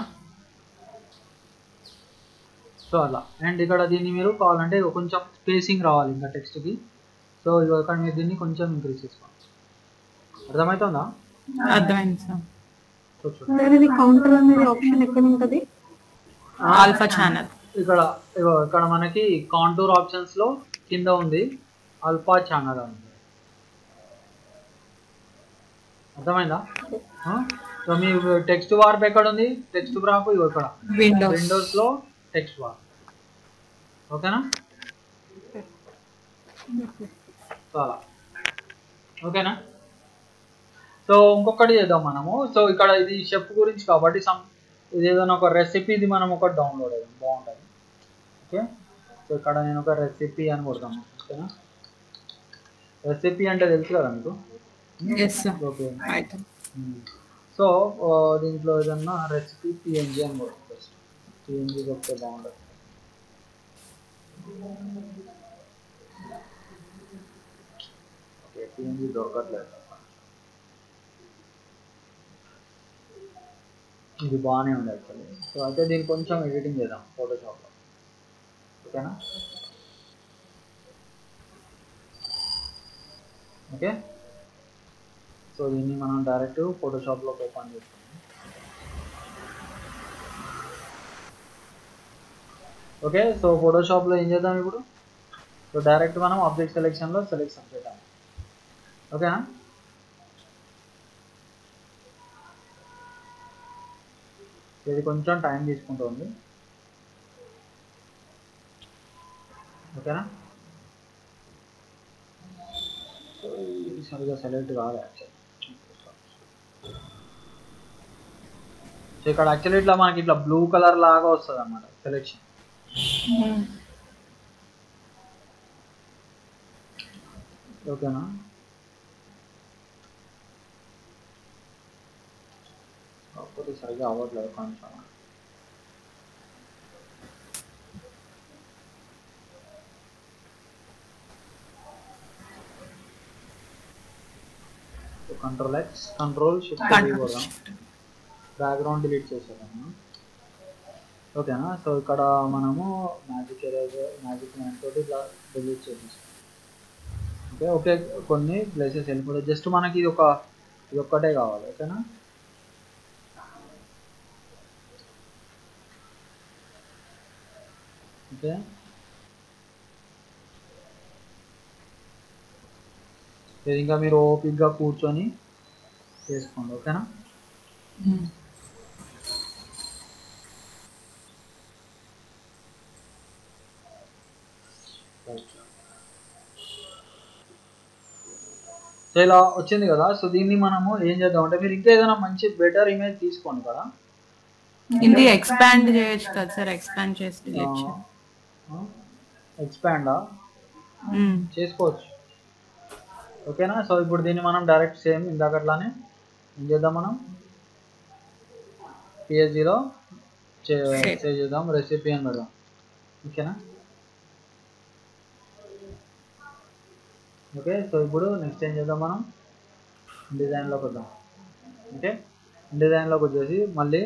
S1: సో అలా. అండ్ ఇక్కడ దీన్ని మీరు కావాలంటే కొంచెం స్పేసింగ్ రావాలి ఇంకా టెక్స్ట్కి. సో ఇక్కడ మీరు దీన్ని కొంచెం ఇంక్రీజ్ చేసుకోండి. అర్థమవుతుందా?
S2: అర్థమైంది సార్.
S1: సో చూడండి
S3: సార్ ఇది కౌంటర్ అనేది ఆప్షన్ ఎక్కడ ఉంటుంది?
S2: Alpha channel.
S1: ఇక్కడ మనకి కాంటూర్ ఆప్షన్స్లో కింద ఉంది ఆల్ఫా ఛానల్ అని. అర్థమైందా? సో మీ టెక్స్ట్ వార్ప్ ఎక్కడ ఉంది? టెక్స్ట్ వార్ప్ ఇక్కడ విండోస్లో టెక్స్ట్ వార్ప్. ఓకేనా? చాలా ఓకేనా? సో ఇంకొకటి చేద్దాం మనము. సో ఇక్కడ ఇది షెఫ్ గురించి కాబట్టి ఇది ఏదైనా ఒక రెసిపీది మనం ఒకటి డౌన్లోడ్ అయ్యాం బాగుంటుంది. ఓకే, సో ఇక్కడ నేను ఒక రెసిపీ అని కొడతాను. ఓకేనా? రెసిపీ అంటే తెలుసు కదా మీకు? ఓకే. సో దీంట్లో ఏదన్నా రెసిపీ పిఎన్జీ అని కొడుతుంది. పిఎన్జీ కొడితే బాగుంటుంది. ఓకే, పిఎన్జీ దొరకట్లేదు. ఇది బాగానే ఉంది యాక్చువల్లీ. సో అయితే దీన్ని కొంచెం ఎడిటింగ్ చేద్దాం ఫోటోషాప్లో. ఓకేనా? ఓకే, సో దీన్ని మనం డైరెక్ట్ ఫోటోషాప్లో ఓపెన్ చేస్తాం. ఓకే, సో ఫోటోషాప్లో ఏం చేద్దాం ఇప్పుడు? సో డైరెక్ట్ మనం ఆబ్జెక్ట్ సెలెక్షన్లో సెలెక్షన్ చేద్దాం. ఓకేనా? ఇది కొంచెం టైం తీసుకుంటుంది. ఓకేనా? సో ఇది సరిగా సెలెక్ట్ కాదు యాక్చువల్లీ. సో ఇక్కడ యాక్చువల్లీ ఇట్లా మనకి ఇట్లా బ్లూ కలర్ లాగా వస్తుంది అన్నమాట సెలెక్షన్. ఓకేనా? కాకపోతే సరిగా అవ్వట్లేదు కొంచెం. కంట్రోల్ ఎక్స్, కంట్రోల్ షిఫ్ట్ కొడదాం. బ్యాక్గ్రౌండ్ డిలీట్ చేసేద్దాము. ఓకేనా? సో ఇక్కడ మనము మ్యాజిక్ మ్యాన్ తోటి ఇట్లా డిలీట్ చేసేస్తాం. ఓకే, ఓకే, కొన్ని ప్లేసెస్ వెళ్ళిపోతాయి. జస్ట్ మనకి ఇది ఒక్కటే కావాలి. ఓకేనా? ఓకే, ఇది ఇంకా మీరు ఓపిక్గా కూర్చొని చేసుకోండి. ఓకేనా? సో ఇలా వచ్చింది కదా. సో దీన్ని మనము ఏం చేద్దాం అంటే, మీరు ఇంకా ఏదైనా మంచి బెటర్ ఇమేజ్ తీసుకోండి కదా.
S2: ఇది ఎక్స్పాండ్ చేయొచ్చు కదా సార్? ఎక్స్పాండ్ చేసి
S1: ఎక్స్పాండా చేసుకోవచ్చు. ఓకేనా? సో ఇప్పుడు దీన్ని మనం డైరెక్ట్ సేమ్ ఇందాకట్లానే ఏం చేద్దాం, మనం పిఎస్జీలో సేవ్ చేద్దాం, రెసిపీ అని పెడదాం. ఓకేనా? ఓకే, సో ఇప్పుడు నెక్స్ట్ ఏం చేద్దాం, మనం డిజైన్లోకి వద్దాం. ఓకే, డిజైన్లోకి వచ్చేసి మళ్ళీ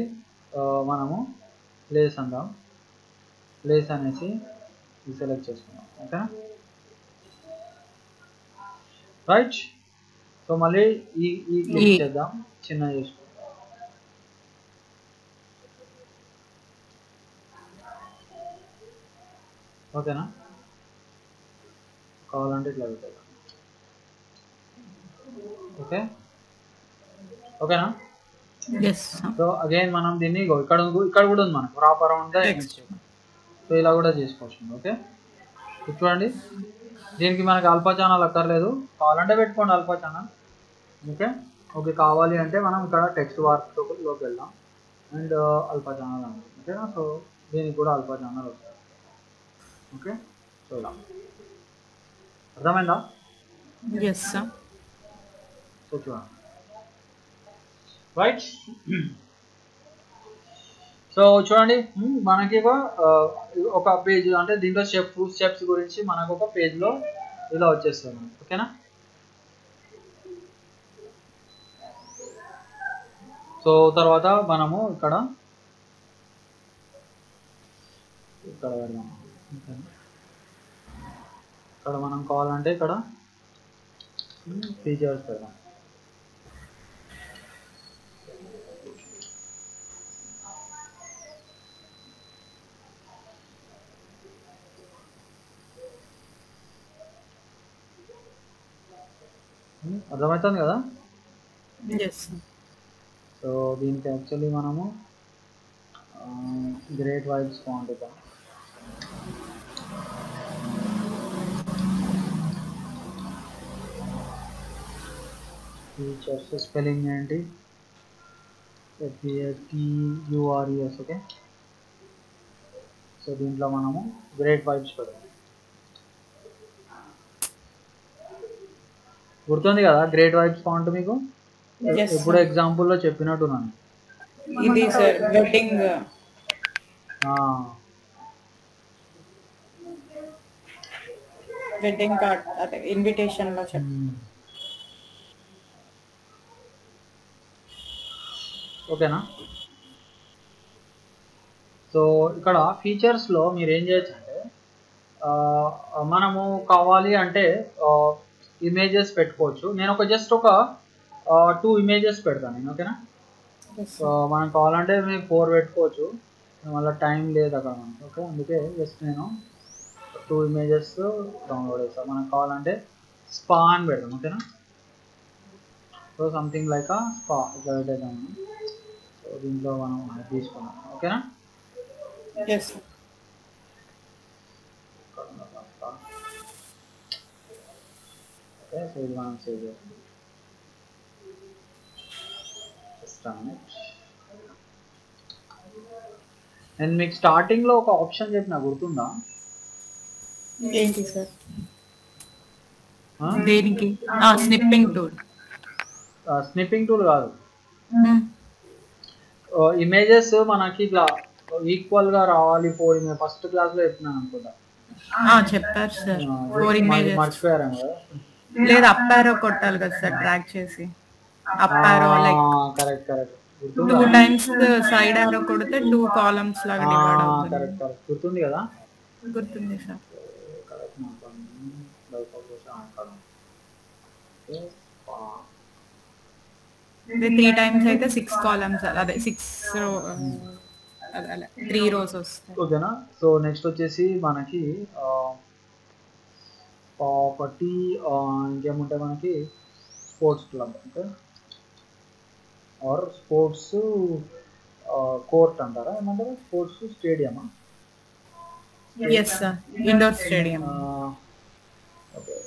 S1: మనము ప్లేస్ అందాం. ప్లేస్ అనేసి సెలెక్ట్ చేసుకుందాం. ఓకేనా? రైట్. సో మళ్ళీ ఈ క్లిక్ చేద్దాం, చిన్న చేసుకుందాం. ఓకేనా? కావాలంటే ఇట్లా పెట్టాలి. ఓకే, ఓకేనా? సో అగైన్ మనం దీన్ని ఇక్కడ కూడా ఉంది మనకు rap around the image. So ఇలా కూడా చేసుకోవచ్చు. ఓకే, చూడండి, దీనికి మనకి ఆల్ఫా ఛానల్ అక్కర్లేదు, కావాలంటే పెట్టుకోండి ఆల్ఫా ఛానల్. ఓకే, ఓకే, కావాలి అంటే మనం ఇక్కడ టెక్స్ట్ వార్క్లోకి వెళ్దాం అండ్ ఆల్ఫా ఛానల్ అండి. ఓకేనా? సో దీనికి కూడా ఆల్ఫా ఛానల్ వస్తుంది. ఓకే, సో ఇలా అర్థమైందా? సో చూడండి, రైట్. సో చూడండి, మనకి ఒక పేజ్ అంటే దీంట్లో స్టెప్స్ గురించి మనకు ఒక పేజ్లో ఇలా వచ్చేస్తుంది. ఓకేనా? సో తర్వాత మనము ఇక్కడ ఇక్కడ పెడదాం. ఇక్కడ మనం కావాలంటే ఇక్కడ ఫీచర్స్ పెడదాం. అర్థమవుతుంది కదా?
S2: ఎస్.
S1: సో దీనికి యాక్చువల్లీ మనము గ్రేట్ వైబ్స్ ఫాంట్ ఇద్దాం. ఫీచర్స్ స్పెల్లింగ్ ఏంటి? FEATURES. ఓకే. సో దీంట్లో మనము గ్రేట్ వైబ్స్ పెడదాం. గుర్తుంది కదా గ్రేట్ వైబ్స్ ఫాంట్ మీకు? ఇప్పుడు ఎగ్జాంపుల్లో చెప్పినట్టున్నాను.
S2: ఇది సార్ వెడ్డింగ్ కార్డ్ అదే ఇన్విటేషన్ లో
S1: ఓకేనా? సో ఇక్కడ ఫీచర్స్లో మీరు ఏం చేయొచ్చు అంటే మనము కావాలి అంటే ఇమేజెస్ పెట్టుకోవచ్చు. నేను జస్ట్ ఒక 2 ఇమేజెస్ పెడతాను నేను. ఓకేనా? సో మనం కావాలంటే మీకు 4 పెట్టుకోవచ్చు, మళ్ళీ టైం లేదు అక్కడ మనకి. ఓకే, అందుకే జస్ట్ నేను 2 ఇమేజెస్ డౌన్లోడ్ చేస్తాను. మనకు కావాలంటే స్పా అని పెడతాం. ఓకేనా? సో సంథింగ్ లైక్ ఆ స్పా ఇక్కడ పెట్టేద్దాం. సో దీంట్లో మనం తీసుకున్నాం. ఓకేనా? ఓకే, సో ఇది మనం సేవ్ చేస్తాం. నేను మీకు స్టార్టింగ్లో ఒక ఆప్షన్ చెప్పిన గుర్తుందా?
S2: ఏంటి సార్? దేనికి? Snipping tool.
S1: స్నిప్పింగ్ టూల్ కాదు, ఇమేజెస్ మనకి ఇట్లా ఈక్వల్ గా రావాలి. 4 ఇమేజ్ ఫస్ట్ క్లాస్ లో చెప్పినాను అనుకుంటా.
S2: చెప్పారు సార్. 4 ఇమేజెస్
S1: మర్చిపోయారా కదా?
S2: లేదు, అప్ ఆరో కొట్టాలి కదా సార్ ట్రాక్ చేసి. అప్ ఆరో లైక్
S1: కరెక్ట్
S2: 2 టైమ్స్ సైడ్ ఆరో కొడితే 2 కాలమ్స్ లాగా డివైడ్ అవుతుంది.
S1: కరెక్ట్ గుర్తుంది కదా?
S2: గుర్తుంది సార్. ఇది 3 టైమ్స్ అయితే 6 కాలమ్స్, అదే 6 అదే 3 రోస్ వస్తాయి.
S1: ఓకేనా? సో నెక్స్ట్ వచ్చేసి మనకి ఒకటి ఇంకేముంటాయి మనకి, స్పోర్ట్స్ క్లబ్ అంటే ఆర్ స్పోర్ట్స్ కోర్ట్ అంటారా, ఏమంటారు? స్పోర్ట్స్ స్టేడియమా?
S2: Yes sir, indoor stadium.
S1: Okay,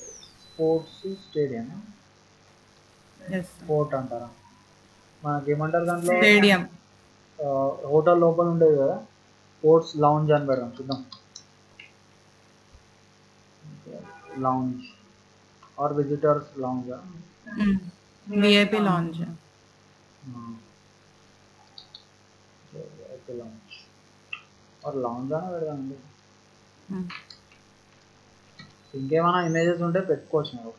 S1: sports stadium, sport అంటారా? మనకి ఏమంటారు దాంట్లో?
S2: స్టేడియం.
S1: హోటల్ లోపల ఉండేది కదా, స్పోర్ట్స్ లౌంజ్ అని పెడదాం. చూద్దాం, lounge or visitors lounge,
S2: VIP lounge,
S1: lounge or lounge అని పెడదామండి. ఇంకేమైనా ఇమేజెస్ ఉంటే పెట్టుకోవచ్చు మీరు.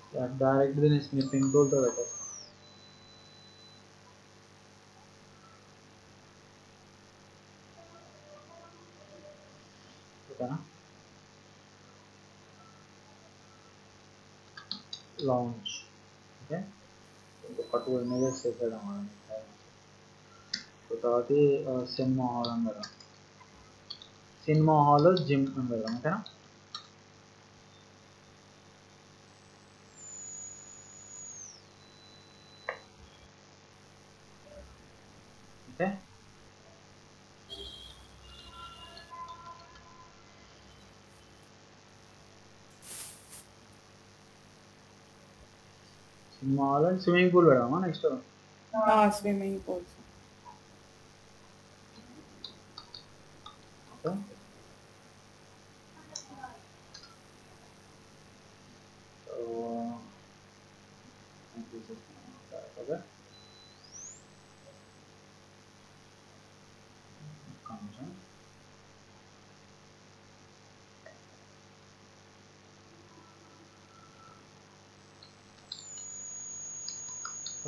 S1: ఓకే, డైరెక్ట్ దీన్ని స్నిప్పింగ్ టూల్తో పెట్టేస్తాం. ఓకేనా? లాంచ్. ఓకే, ఒక 2 ఇమేజెస్ చేసేద్దాం. తర్వాత సినిమా హాల్ అని పెడదాం. సినిమా హాల్ జిమ్ అని పెడదాం. ఓకేనా? Okay, cinema hall and swimming pool పెడదామా next?
S2: Swimming pool.
S1: Okay, okay,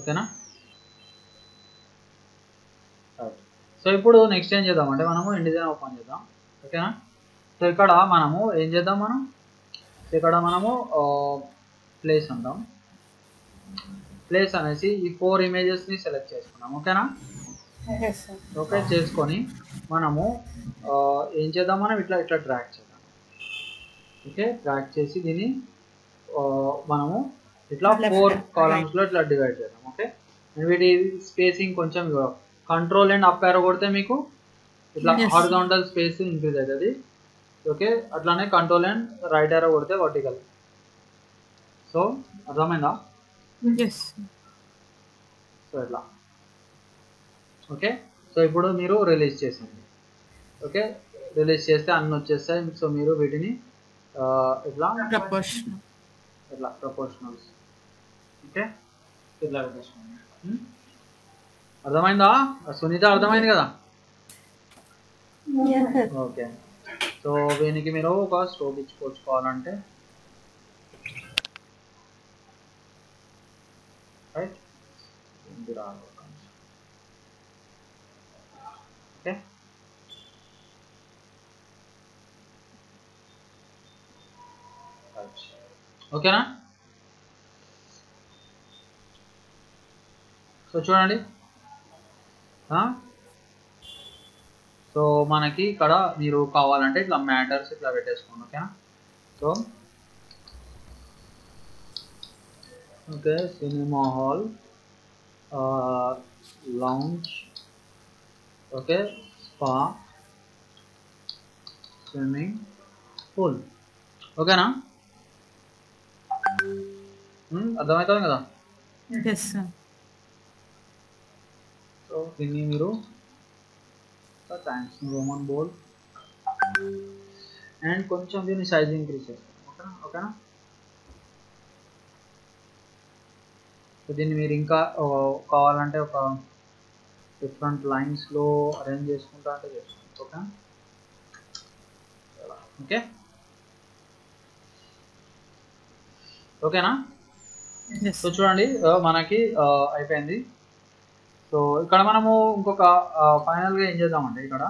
S1: ఓకేనా. సో ఇప్పుడు నెక్స్ట్ ఏం చేద్దామంటే మనము ఇండిజైన్ ఓపెన్ చేద్దాం. ఓకేనా. సో ఇక్కడ మనము ఏం చేద్దాం, మనం ఇక్కడ మనము ప్లేస్ అంటాం. ప్లేస్ అనేసి ఈ 4 ఇమేజెస్ని సెలెక్ట్ చేసుకున్నాం. ఓకేనా. ఓకే చేసుకొని మనము ఏం చేద్దాం, మనం ఇట్లా ఇట్లా డ్రాగ్ చేద్దాం. ఓకే డ్రాగ్ చేసి దీన్ని మనము ఇట్లా 4 కాలమ్స్లో ఇట్లా డివైడ్ చేద్దాం. ఓకే వీటి స్పేసింగ్ కొంచెం కంట్రోల్ అండ్ అప్ యారో కొడితే మీకు ఇట్లా హారిజాంటల్ స్పేస్ ఇంక్రీజ్ అవుతుంది. ఓకే అట్లానే కంట్రోల్ అండ్ రైట్ యారో కొడితే వర్టికల్. సో అర్థమైందా. సో ఇట్లా ఓకే. సో ఇప్పుడు మీరు రిలీజ్ చేసేయండి. ఓకే రిలీజ్ చేస్తే అన్నీ వచ్చేస్తాయి. సో మీరు వీటిని ఇట్లా ఇట్లా ప్రపోర్షనల్స్ ఓకే ఇట్లా పెట్టేసుకోండి. అర్థమైందా సునీత, అర్థమైంది కదా. ఓకే సో దీనికి మీరు ఒక స్ట్రోక్ ఇచ్చుకోవాలంటే రైట్ ఓకే. ఓకేనా. సో చూడండి, సో మనకి ఇక్కడ మీరు కావాలంటే ఇట్లా మ్యాటర్స్ ఇట్లా పెట్టేసుకోండి. ఓకేనా. So okay cinema hall, lounge, okay spa, swimming pool. ఓకేనా. అర్థమవుతుంది కదా. సో దీన్ని మీరు థ్యాంక్స్ రోమన్ బోల్డ్ అండ్ కొంచెం దీన్ని సైజ్ ఇంక్రీజ్ చేస్తాం. ఓకేనా. ఓకేనా. సో దీన్ని మీరు ఇంకా కావాలంటే ఒక డిఫరెంట్ లైన్స్లో అరేంజ్ చేసుకుంటా అంటే చేసుకోండి. ఓకే ఓకే ఓకేనా. సో చూడండి మనకి అయిపోయింది. సో ఇక్కడ మనము ఇంకొక ఫైనల్గా ఏం చేద్దామంటే ఇక్కడ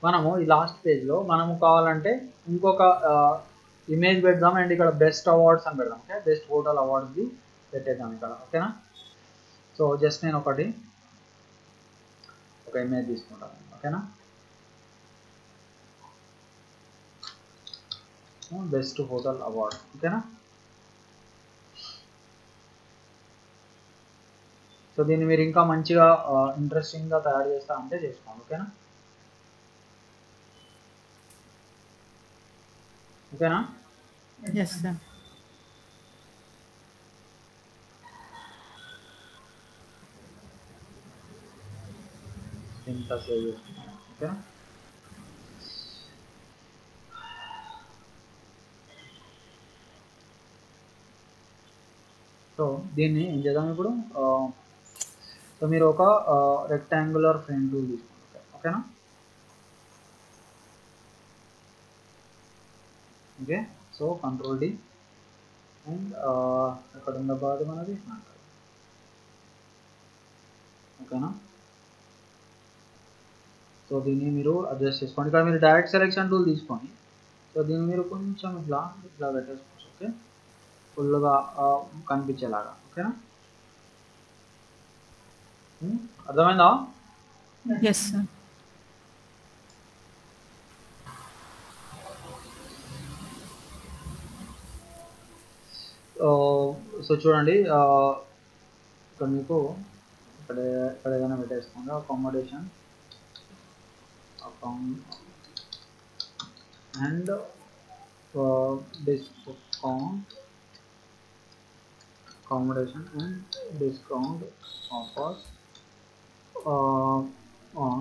S1: మనము ఈ లాస్ట్ పేజ్లో మనము కావాలంటే ఇంకొక ఇమేజ్ పెడదాం అండ్ ఇక్కడ బెస్ట్ అవార్డ్స్ అని పెడదాం. ఓకే బెస్ట్ హోటల్ అవార్డ్స్ది పెట్టేద్దాం ఇక్కడ. ఓకేనా. సో జస్ట్ నేను ఒక ఇమేజ్ తీసుకుంటాను. ఓకేనా. Best hotel award. ఓకేనా. సో దీన్ని మీరు ఇంకా మంచిగా ఇంట్రెస్టింగ్గా తయారు చేస్తా అంటే చేసుకోండి. ఓకేనా. ఓకేనా. ఇంత సేవ్ చేసుకుంటాను. ఓకేనా. సో దీన్ని ఏం చేద్దాం ఇప్పుడు. సో మీరు ఒక రెక్టాంగులర్ ఫ్రేమ్ టూల్ తీసుకుంటారు. ఓకేనా. Okay so control D and ఎక్కడ ఉన్న బాధ మనది. ఓకేనా. సో దీన్ని మీరు అడ్జస్ట్ చేసుకోండి. ఇక్కడ మీరు డైరెక్ట్ సెలెక్షన్ టూల్ తీసుకోండి. సో దీన్ని మీరు కొంచెం ఇట్లా ఇట్లా పెట్టేసుకోవచ్చు. ఓకే ఫుల్గా కనిపించేలాగా. ఓకేనా. అర్థమైందా. సో చూడండి ఇక్కడ మీకు ఇక్కడ ఏదైనా పెట్టేసుకోండి. Accommodation and discount accommodation and discount offers on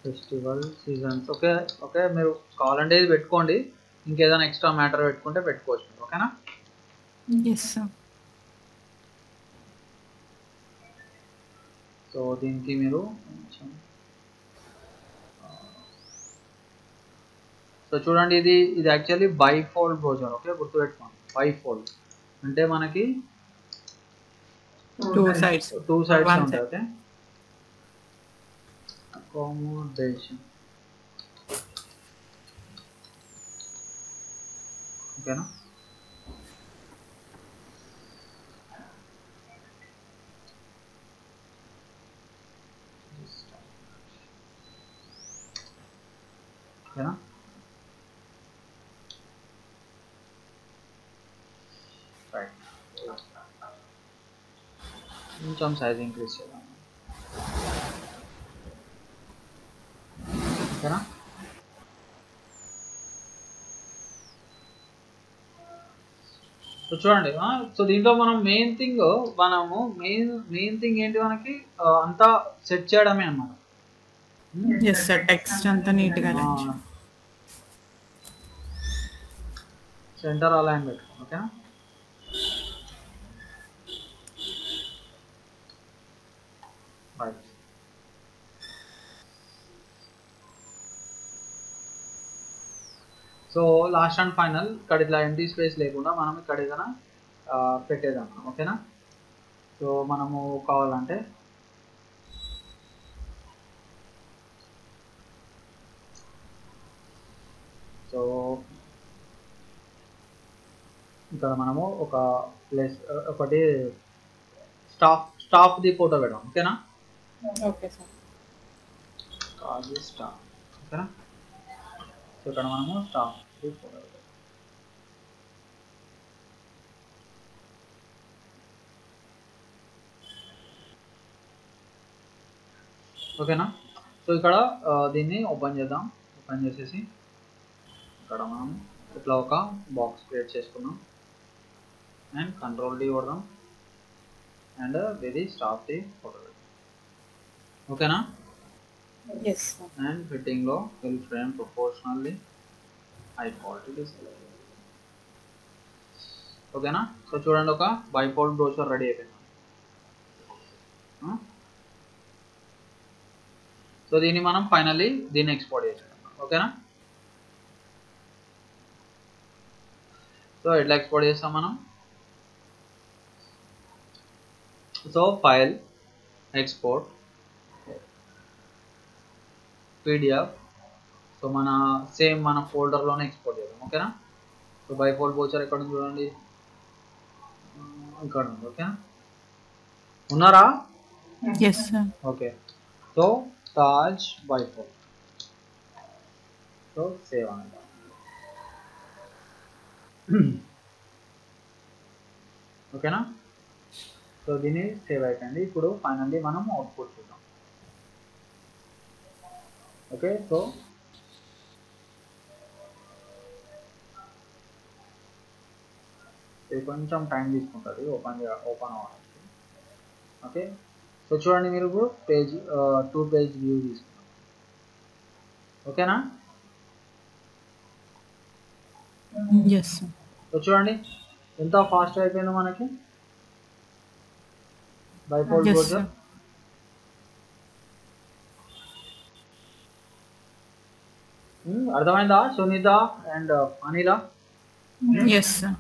S1: festival seasons. Okay okay మీరు కావాలంటే ఇది పెట్టుకోండి. ఇంకేదైనా ఎక్స్ట్రా మ్యాటర్ పెట్టుకుంటే పెట్టుకోవచ్చు. ఓకేనా. సో దీనికి మీరు సో చూడండి ఇది యాక్చువల్లీ బైఫోల్డ్ బ్రౌజర్. ఓకే గుర్తుపెట్టుకోండి. బైఫోల్డ్ అంటే మనకి
S2: two sides
S1: two sides
S2: One
S1: ఉంటాయి. Okay, accommodation. ఓకేనా, ఓకేనా. రైట్, కొంచెం సైజ్ ఇంక్రీజ్ చేద్దాం. ఓకేనా. సో చూడండి, సో దీంట్లో మనం మెయిన్ థింగ్ ఏంటి మనకి అంతా సెట్ చేయడమే అన్నమాట.
S2: ఎస్ సార్, టెక్స్ట్ అంతా నీట్ గా
S1: సెంటర్ అలైన్ పెట్టుకోండి. ఓకేనా, right. So last and final ఇక్కడ ఇట్లా ఎంటీ స్పేస్ లేకుండా మనం ఇక్కడ ఏదైనా పెట్టేదాం. ఓకేనా, సో మనము కావాలంటే సో ఇక్కడ మనము ఒక ప్లేస్ ఒకటి స్టాఫ్ది ఫోటో పెడదాం. ఓకేనా,
S2: ఓకే సార్.
S1: స్టాఫ్. ఓకేనా, సో ఇక్కడ మనము స్టాఫ్ది ఫోటో పెడదాం. ఓకేనా, సో ఇక్కడ దీన్ని ఓపెన్ చేద్దాం. ఓపెన్ చేసేసి ఇక్కడ మనం ఇట్లా ఒక బాక్స్ క్రియేట్ చేసుకున్నాం అండ్ కంట్రోల్ డి కొడదాం అండ్ ఇది స్టాఫ్ది ఫోటో పెడదాం. ఓకేనా, అండ్ ఫిట్టింగ్లో fill frame proportionally high quality. ఓకేనా, సో చూడండి, ఒక బైఫోల్డ్ బ్రోషర్ రెడీ అయిపోయింది. సో దీన్ని మనం ఫైనల్లీ దీన్ని ఎక్స్పోర్ట్ చేసాం. ఓకేనా, సో ఎట్లా ఎక్స్పోర్ట్ చేస్తాం మనం? So file, export, PDF. So మన సేమ్ మన ఫోల్డర్లోనే ఎక్స్పోర్ట్ చేద్దాం. ఓకేనా, సో బైఫోల్డ్ బ్రోషర్ ఎక్కడ ఉంది చూడండి, ఇక్కడ ఉంది. ఓకేనా, ఉన్నారా?
S2: Yes sir.
S1: Okay, so Taj bifold. So save అంట. ఓకేనా, సో దీన్ని సేవ్ అయిపోయింది. ఇప్పుడు ఫైనల్లీ మనం అవుట్పుట్ చూద్దాం. ఓకే, సో ఇది కొంచెం టైం తీసుకుంటుంది ఓపెన్ అవ్వడానికి. ఓకే, సో చూడండి, మీరు ఇప్పుడు పేజ్ 2 పేజ్ వ్యూ తీసుకున్నాం. ఓకేనా,
S2: ఎస్ సార్.
S1: సో చూడండి ఎంత ఫాస్ట్ అయిపోయిందో మనకి బైఫోల్డ్ బ్రోషర్. అర్థమైందా Sunitha and Anila?
S2: Yes sir.